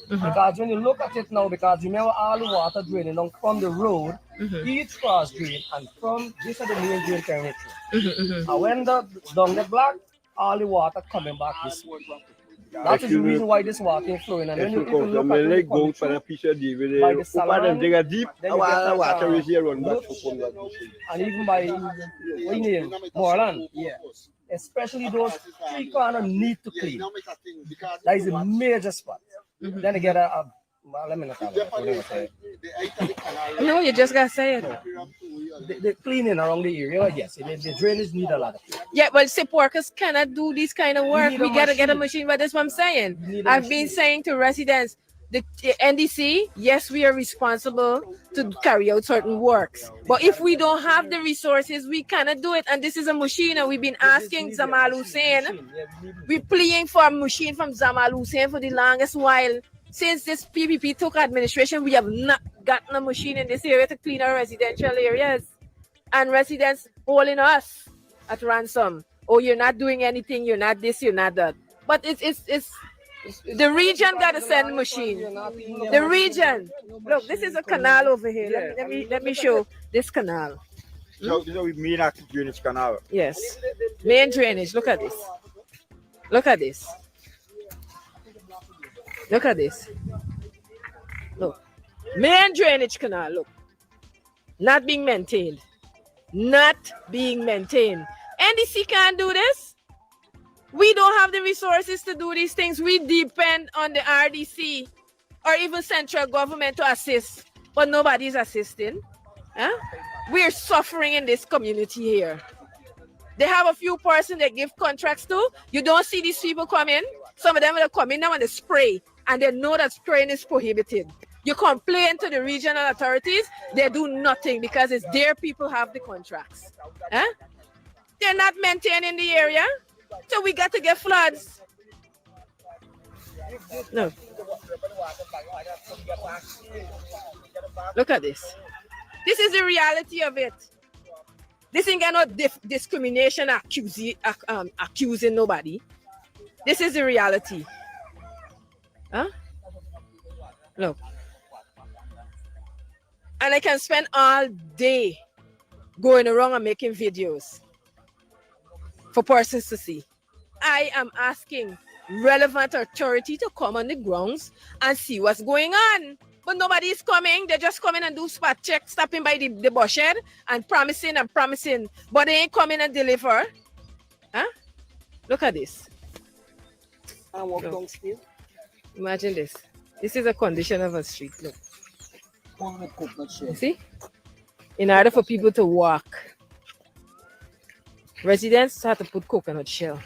Mm-hmm. Because when you look at it now, because remember all the water draining down from the road, each cross drain, and from this is the main drain coming through. And when down the block, all the water coming back this way. That is the reason why this water is flowing. And when you look at it, by the salon, then you get and even by Moreland, especially those 3 corners need to clean. That is a major spot. Then you get let me not talk about it. No, you just gotta say it. The cleaning around the area, yes. The drainage need a lot of cleaning. Yeah, but SIP workers cannot do this kind of work. We gotta get a machine, but that's what I'm saying. I've been saying to residents, the NDC, yes, we are responsible to carry out certain works. But if we don't have the resources, we cannot do it. And this is a machine, and we've been asking Zamal Hussein. We're pleading for a machine from Zamal Hussein for the longest while. Since this PPP took administration, we have not gotten a machine in this area to clean our residential areas. And residents holding us at ransom. Oh, you're not doing anything, you're not this, you're not that. But it's the region got to send a machine. The region. Look, this is a canal over here. Let me show this canal. So this is main active drainage canal. Yes. Main drainage. Look at this. Look at this. Look at this. Look. Main drainage canal, look, not being maintained. Not being maintained. NDC can't do this. We don't have the resources to do these things. We depend on the RDC or even central government to assist, but nobody's assisting. Huh? We're suffering in this community here. They have a few persons they give contracts to. You don't see these people come in. Some of them will come in now and they spray, and they know that spraying is prohibited. You complain to the regional authorities, they do nothing because it's their people have the contracts. Huh? They're not maintaining the area, so we got to get floods. No. Look at this. This is the reality of it. This ain't got no discrimination accusing nobody. This is the reality. Huh? Look. And I can spend all day going around and making videos for persons to see. I am asking relevant authority to come on the grounds and see what's going on. But nobody is coming. They just come in and do spot check, stopping by the bush shed and promising, but they ain't coming and deliver. Huh? Look at this. And walk down still. Imagine this. This is a condition of a street. Look. You see? In order for people to walk, residents have to put coconut shell.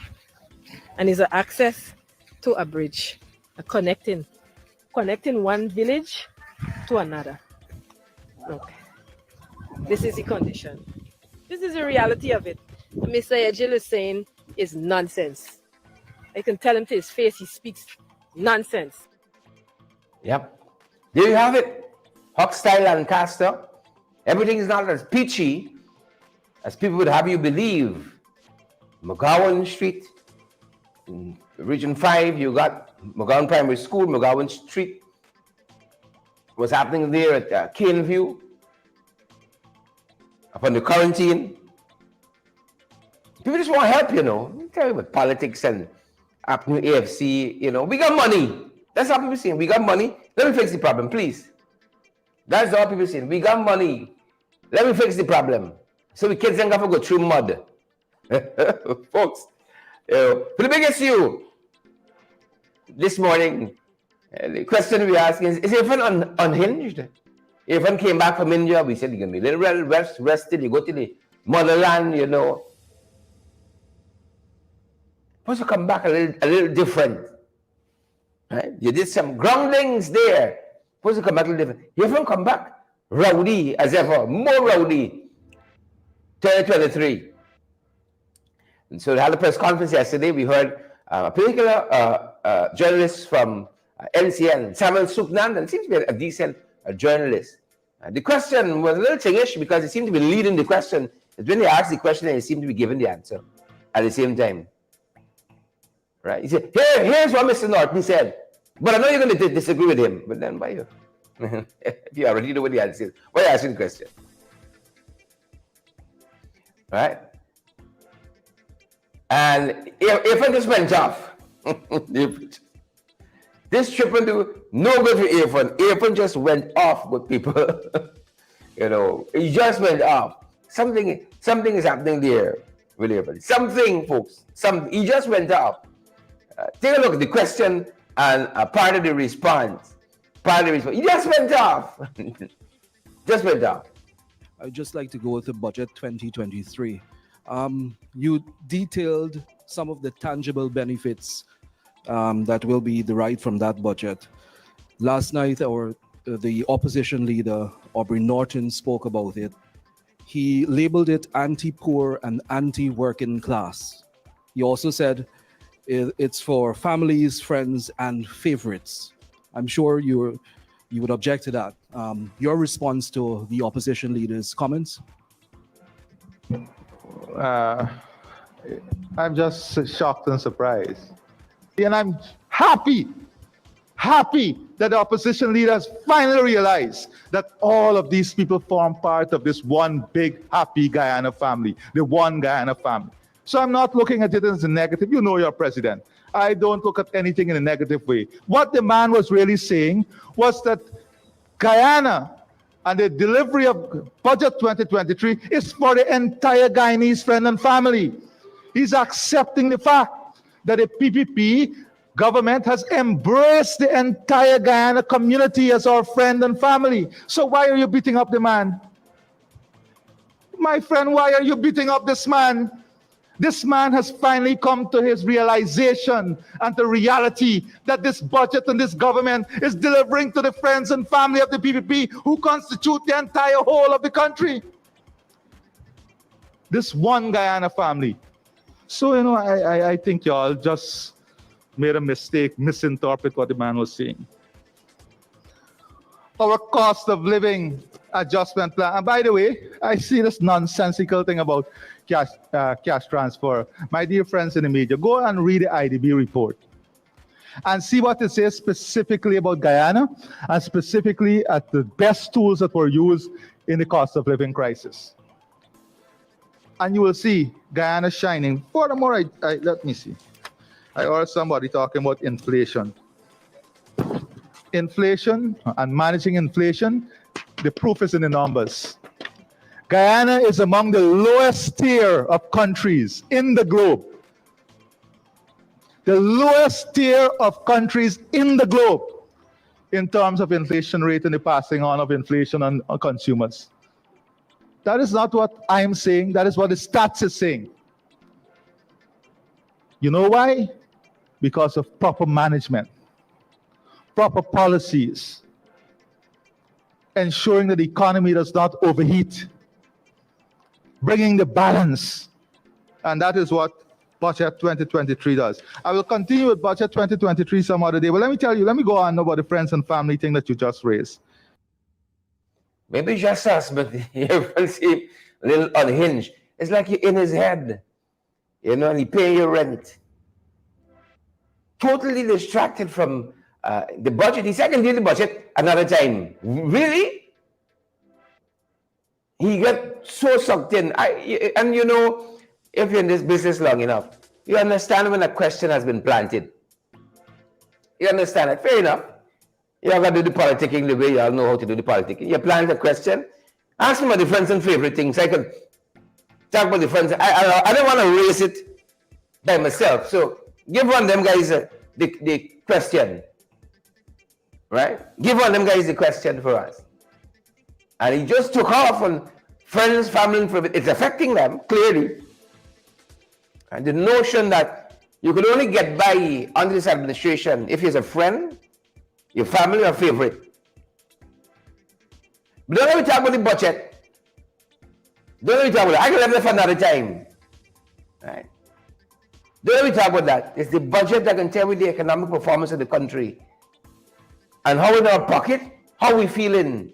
And it's an access to a bridge, connecting one village to another. Look, this is the condition. This is the reality of it. And Mr. Ejil is saying is nonsense. I can tell him to his face, he speaks nonsense. Yep. There you have it. Hochstyle and Lancaster. Everything is not as peachy as people would have you believe. McGowan Street, in Region 5, you got McGowan Primary School, McGowan Street. What's happening there at Caneview, upon the quarantine. People just want help, you know. I tell you about politics and happening AFC, you know. We got money. That's how people saying. We got money. Let me fix the problem, please. That's all people saying. We got money. Let me fix the problem. So the kids don't have to go through mud. Folks, for the biggest you, this morning, the question we asking is Irfan unhinged? Irfan came back from India, we said you're going to be a little rested, you go to the motherland, you know. Supposed to come back a little different. Right? You did some groundings there. Supposed to come back a little different. Irfan come back rowdy as ever, more rowdy. 2023. And so they had a press conference yesterday. We heard a particular journalist from NCN, Samuel Suknand, and seems to be a decent journalist. The question was a little tingish because it seemed to be leading the question. It's when they asked the question and he seemed to be giving the answer at the same time. Right? He said, here's what Mr. Norton said. But I know you're going to disagree with him. But then why you? If you already know what the answer is, why are you asking the question? Right? And if I just went off, this trip will do no good for Irfan. Irfan just went off with people. You know, he just went off. Something is happening there with Irfan. Something, folks. He just went off. Take a look at the question and part of the response. He just went off. Just went off. I'd just like to go with the budget 2023. You detailed some of the tangible benefits that will be derived from that budget. Last night, the opposition leader, Aubrey Norton, spoke about it. He labeled it anti-poor and anti-working class. He also said it's for families, friends, and favorites. I'm sure you would object to that. Your response to the opposition leader's comments? I'm just shocked and surprised. And I'm happy that the opposition leaders finally realized that all of these people form part of this one big happy Guyana family, the one Guyana family. So I'm not looking at it as a negative. You know you're president. I don't look at anything in a negative way. What the man was really saying was that Guyana and the delivery of budget 2023 is for the entire Guyanese friend and family. He's accepting the fact that the PPP government has embraced the entire Guyana community as our friend and family. So why are you beating up the man? My friend, why are you beating up this man? This man has finally come to his realization and the reality that this budget and this government is delivering to the friends and family of the PPP who constitute the entire whole of the country. This one Guyana family. So, you know, I think y'all just made a mistake, misinterpret what the man was saying. Our cost of living adjustment plan. And by the way, I see this nonsensical thing about cash transfer. My dear friends in the media, go and read the IDB report and see what it says specifically about Guyana and specifically at the best tools that were used in the cost of living crisis. And you will see Guyana shining. Furthermore, let me see. I heard somebody talking about inflation. Inflation and managing inflation, the proof is in the numbers. Guyana is among the lowest tier of countries in the globe. The lowest tier of countries in the globe in terms of inflation rate and the passing on of inflation on consumers. That is not what I'm saying. That is what the stats is saying. You know why? Because of proper management, proper policies, ensuring that the economy does not overheat, bringing the balance. And that is what Budget 2023 does. I will continue with Budget 2023 some other day. But let me tell you, let me go on about the friends and family thing that you just raised. Maybe just us, but you seem a little unhinged. It's like you're in his head, you know, and he paying your rent. Totally distracted from the budget. He said, I can deal the budget another time. Really? He got so sucked in. And you know, if you're in this business long enough, you understand when a question has been planted. You understand it. Fair enough. You have got to do the politicking the way you all know how to do the politicking. You plant the question, ask me about the friends and favorite things. I could talk about the friends. I don't want to raise it by myself. So give one of them guys the question. Right? Give one of them guys the question for us. And he just took off on friends, family, and favorite. It's affecting them, clearly. And the notion that you could only get by under this administration if you're a friend, your family, or favorite. But don't let me talk about the budget. Don't let me talk about that. I can leave that for another time. Right? Don't let me talk about that. It's the budget that can tell you the economic performance of the country. And how in our pocket, how we feeling.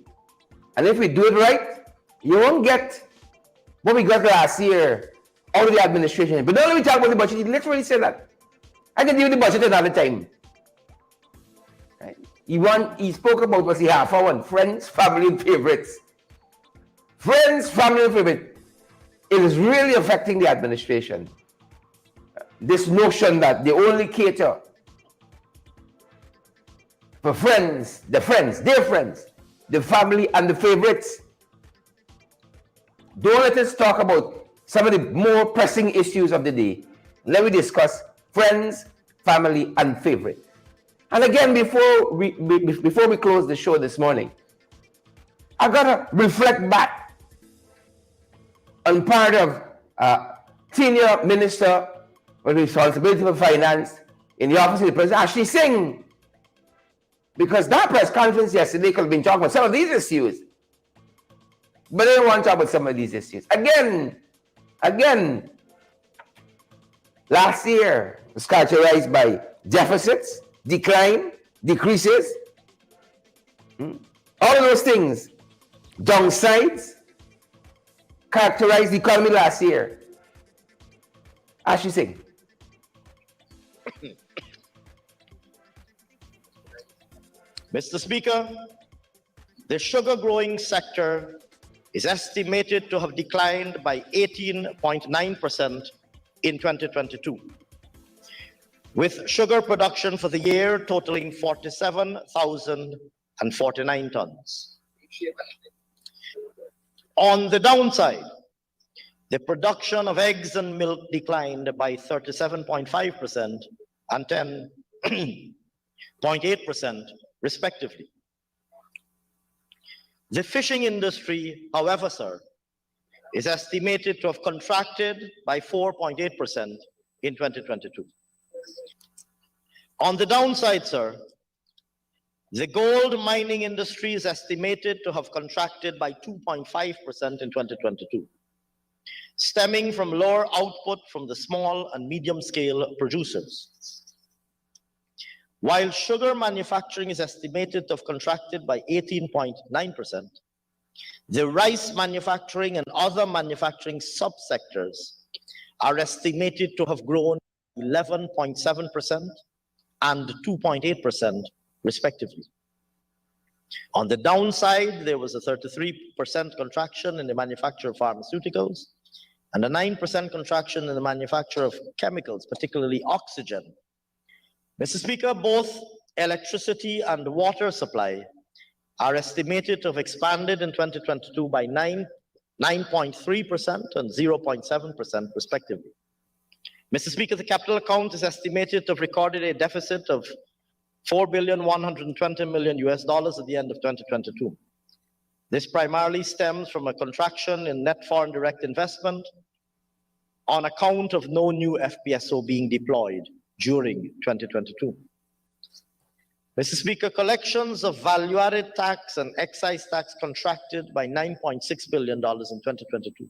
And if we do it right, you won't get what we got last year out of the administration. But don't let me talk about the budget. He literally said that. I can deal with the budget another time. Right? He spoke about what's the half hour, friends, family, and favorites. Friends, family, and favorite. It is really affecting the administration. This notion that they only cater for friends, their friends, the family, and the favorites. Don't let us talk about some of the more pressing issues of the day. Let me discuss friends, family, and favorite. And again, before we close the show this morning, I gotta reflect back on part of senior minister with responsibility for finance in the office of the president, Ashley Singh. Because that press conference yesterday could have been talking about some of these issues. But they don't want to talk about some of these issues. Again, last year was characterized by deficits, decline, decreases, all of those things, downsides, characterized the economy last year. Ashley Singh. Mr. Speaker, the sugar growing sector is estimated to have declined by 18.9% in 2022, with sugar production for the year totaling 47,000 tons. On the downside, the production of eggs and milk declined by 37.5% and 10.8% respectively. The fishing industry, however, sir, is estimated to have contracted by 4.8% in 2022. On the downside, sir, the gold mining industry is estimated to have contracted by 2.5% in 2022, stemming from lower output from the small and medium-scale producers. While sugar manufacturing is estimated to have contracted by 18.9%, the rice manufacturing and other manufacturing subsectors are estimated to have grown 11.7% and 2.8% respectively. On the downside, there was a 33% contraction in the manufacture of pharmaceuticals and a 9% contraction in the manufacture of chemicals, particularly oxygen. Mr. Speaker, both electricity and water supply are estimated to have expanded in 2022 by 9.3% and 0.7% respectively. Mr. Speaker, the capital account is estimated to have recorded a deficit of $4.120 billion at the end of 2022. This primarily stems from a contraction in net foreign direct investment on account of no new FPSO being deployed during 2022. Mr. Speaker, collections of value-added tax and excise tax contracted by $9.6 billion in 2022,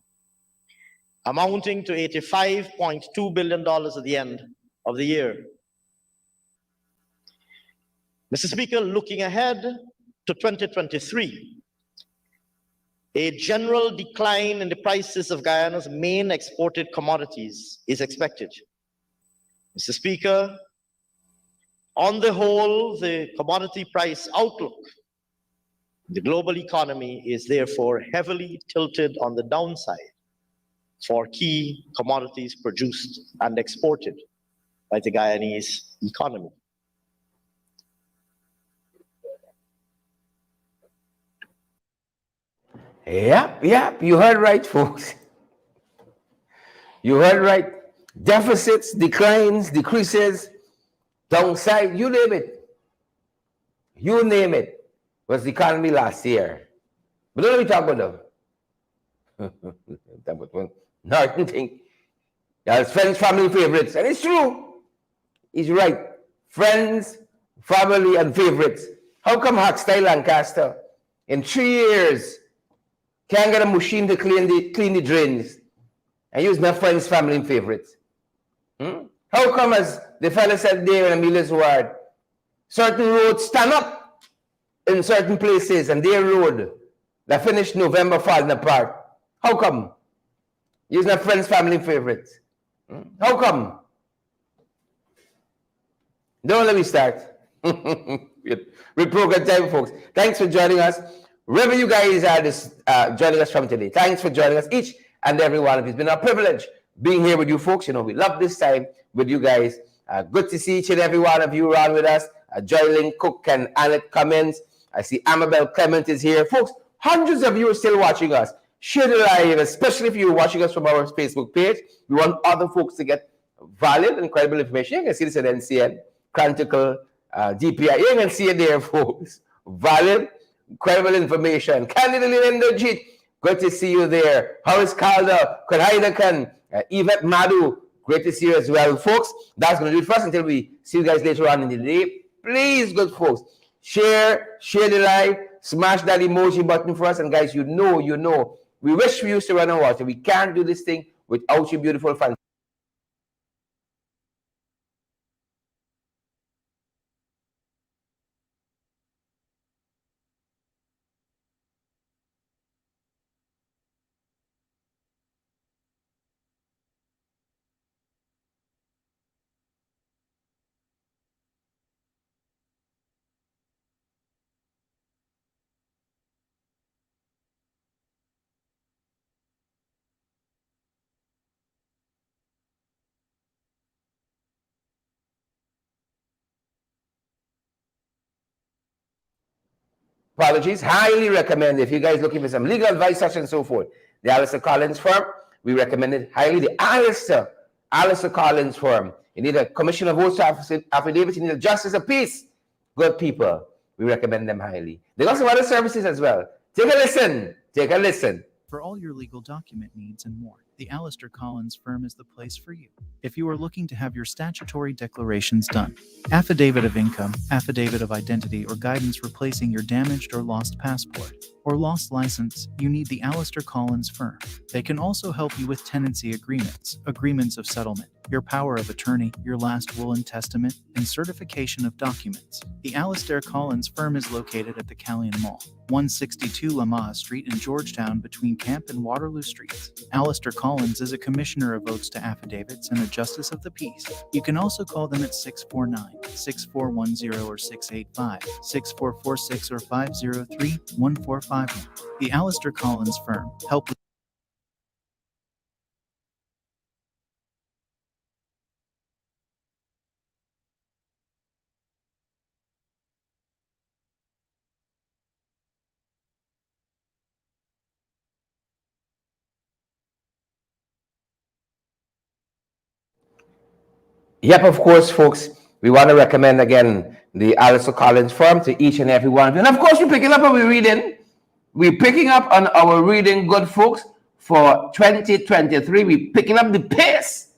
amounting to $85.2 billion at the end of the year. Mr. Speaker, looking ahead to 2023, a general decline in the prices of Guyana's main exported commodities is expected. Mr. Speaker, on the whole, the commodity price outlook, the global economy is therefore heavily tilted on the downside for key commodities produced and exported by the Guyanese economy. Yep, you heard right, folks. You heard right. Deficits, declines, decreases, downside, you name it. You name it. Was the economy last year. But don't let me talk about them. That was one Norton thing. That's friends, family, favorites. And it's true. He's right. Friends, family, and favorites. How come Hackstyle Lancaster in 3 years can't get a machine to clean the drains and use my friends, family, and favorites? How come, as the fellow said there in Amelia's word, certain roads stand up in certain places and their road that finished November falling apart? How come? Use my friends, family, and favorites. How come? Don't let me start. With program time, folks. Thanks for joining us. Wherever you guys are joining us from today, thanks for joining us, each and every one of you. It's been a privilege being here with you folks. You know, we love this time with you guys. Good to see each and every one of you around with us. Joylyn Cook and Annette Cummins. I see Amabel Clement is here. Folks, hundreds of you are still watching us. Share the live, especially if you're watching us from our Facebook page. We want other folks to get valid and credible information. You can see this at NCN, Chronicle, DPI. You can see it there, folks. Valid, credible information. Candidly Linda, good to see you there. Horace Calder, Kodhaidakan, Yvette Madu, great to see you as well, folks. That's going to do it for us until we see you guys later on in the day. Please, good folks, share the live, smash that emoji button for us. And guys, you know, we wish we used to run on water. We can't do this thing without you beautiful fans. apologies. Highly recommend, if you guys looking for some legal advice, such and so forth, the Alistair Collins firm, we recommend it highly. The Alistair Collins firm. You need a commission of votes affidavit, you need a justice of peace. Good people. We recommend them highly. They got some other services as well. Take a listen. Take a listen. For all your legal document needs and more, the Alistair Collins firm is the place for you. If you are looking to have your statutory declarations done, affidavit of income, affidavit of identity, or guidance replacing your damaged or lost passport, or lost license, you need the Alistair Collins firm. They can also help you with tenancy agreements, agreements of settlement, your power of attorney, your last will and testament, and certification of documents. The Alistair Collins firm is located at the Callion Mall, 162 Lamar Street in Georgetown between Camp and Waterloo Streets. Alistair Collins is a commissioner of votes to affidavits and a justice of the peace. You can also call them at 649-6410 or 685-6446 or 503-1451. The Alistair Collins firm. Help with Yep, of course, folks. We want to recommend again the Alistair Collins firm to each and every one. And of course, we're picking up on our reading. We're picking up on our reading, good folks, for 2023. We're picking up the pace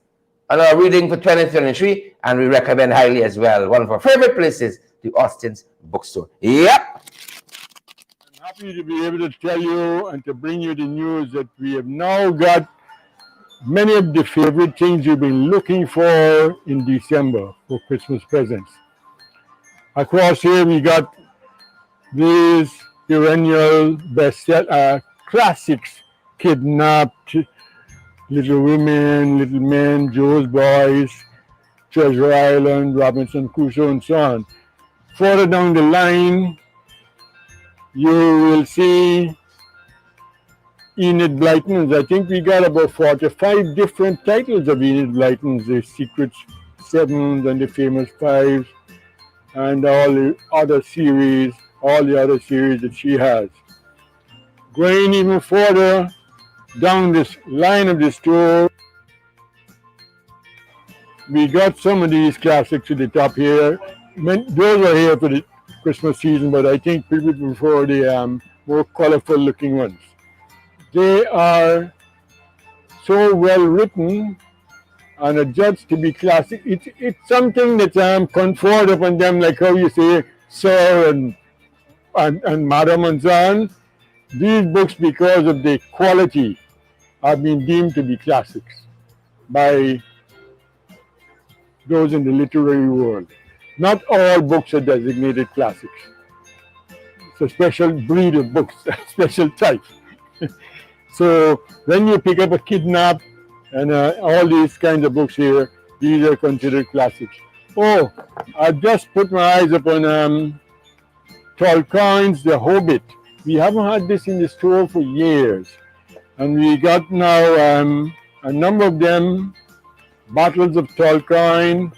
on our reading for 2023, and we recommend highly as well. One of our favorite places, the Austin's Bookstore. Yep. I'm happy to be able to tell you and to bring you the news that we have now got many of the favorite things you've been looking for in December for Christmas presents. Across here, we got these perennial bestseller classics: Kidnapped, Little Women, Little Men, Joe's Boys, Treasure Island, Robinson Crusoe, and so on. Further down the line, you will see Enid Blyton's. I think we got about 45 different titles of Enid Blyton's, the Secret Sevens and the Famous Fives, and all the other series that she has. Going even further down this line of the store, we got some of these classics at the top here. Those are here for the Christmas season, but I think people prefer the more colorful looking ones. They are so well written and adjudged to be classic. It's something that conferred upon them, like how you say sir and madam and so on. These books, because of the quality, have been deemed to be classics by those in the literary world. Not all books are designated classics. It's a special breed of books, a special type. So when you pick up a Kidnap and all these kinds of books here, these are considered classics. Oh, I just put my eyes upon Tolkien's The Hobbit. We haven't had this in the store for years. And we got now a number of them. Battles of Tolkien.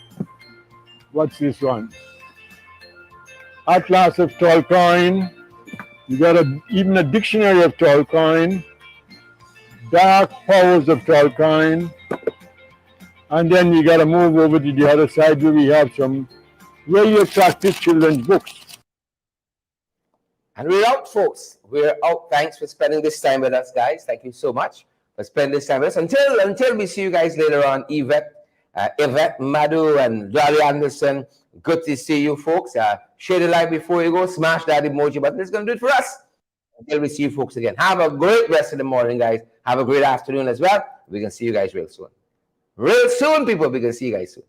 What's this one? Atlas of Tolkien. You got even a dictionary of Tolkien. Dark Powers of Tolkien. And then we got to move over to the other side where we have some really attractive children's books. And we're out, folks. We're out. Thanks for spending this time with us, guys. Thank you so much for spending this time with us. Until we see you guys later on, Yvette, Madhu, and Dolly Anderson. Good to see you, folks. Share the like before you go. Smash that emoji button. It's going to do it for us. Until we see you folks again. Have a great rest of the morning, guys. Have a great afternoon as well. We can see you guys real soon. Real soon, people. We can see you guys soon.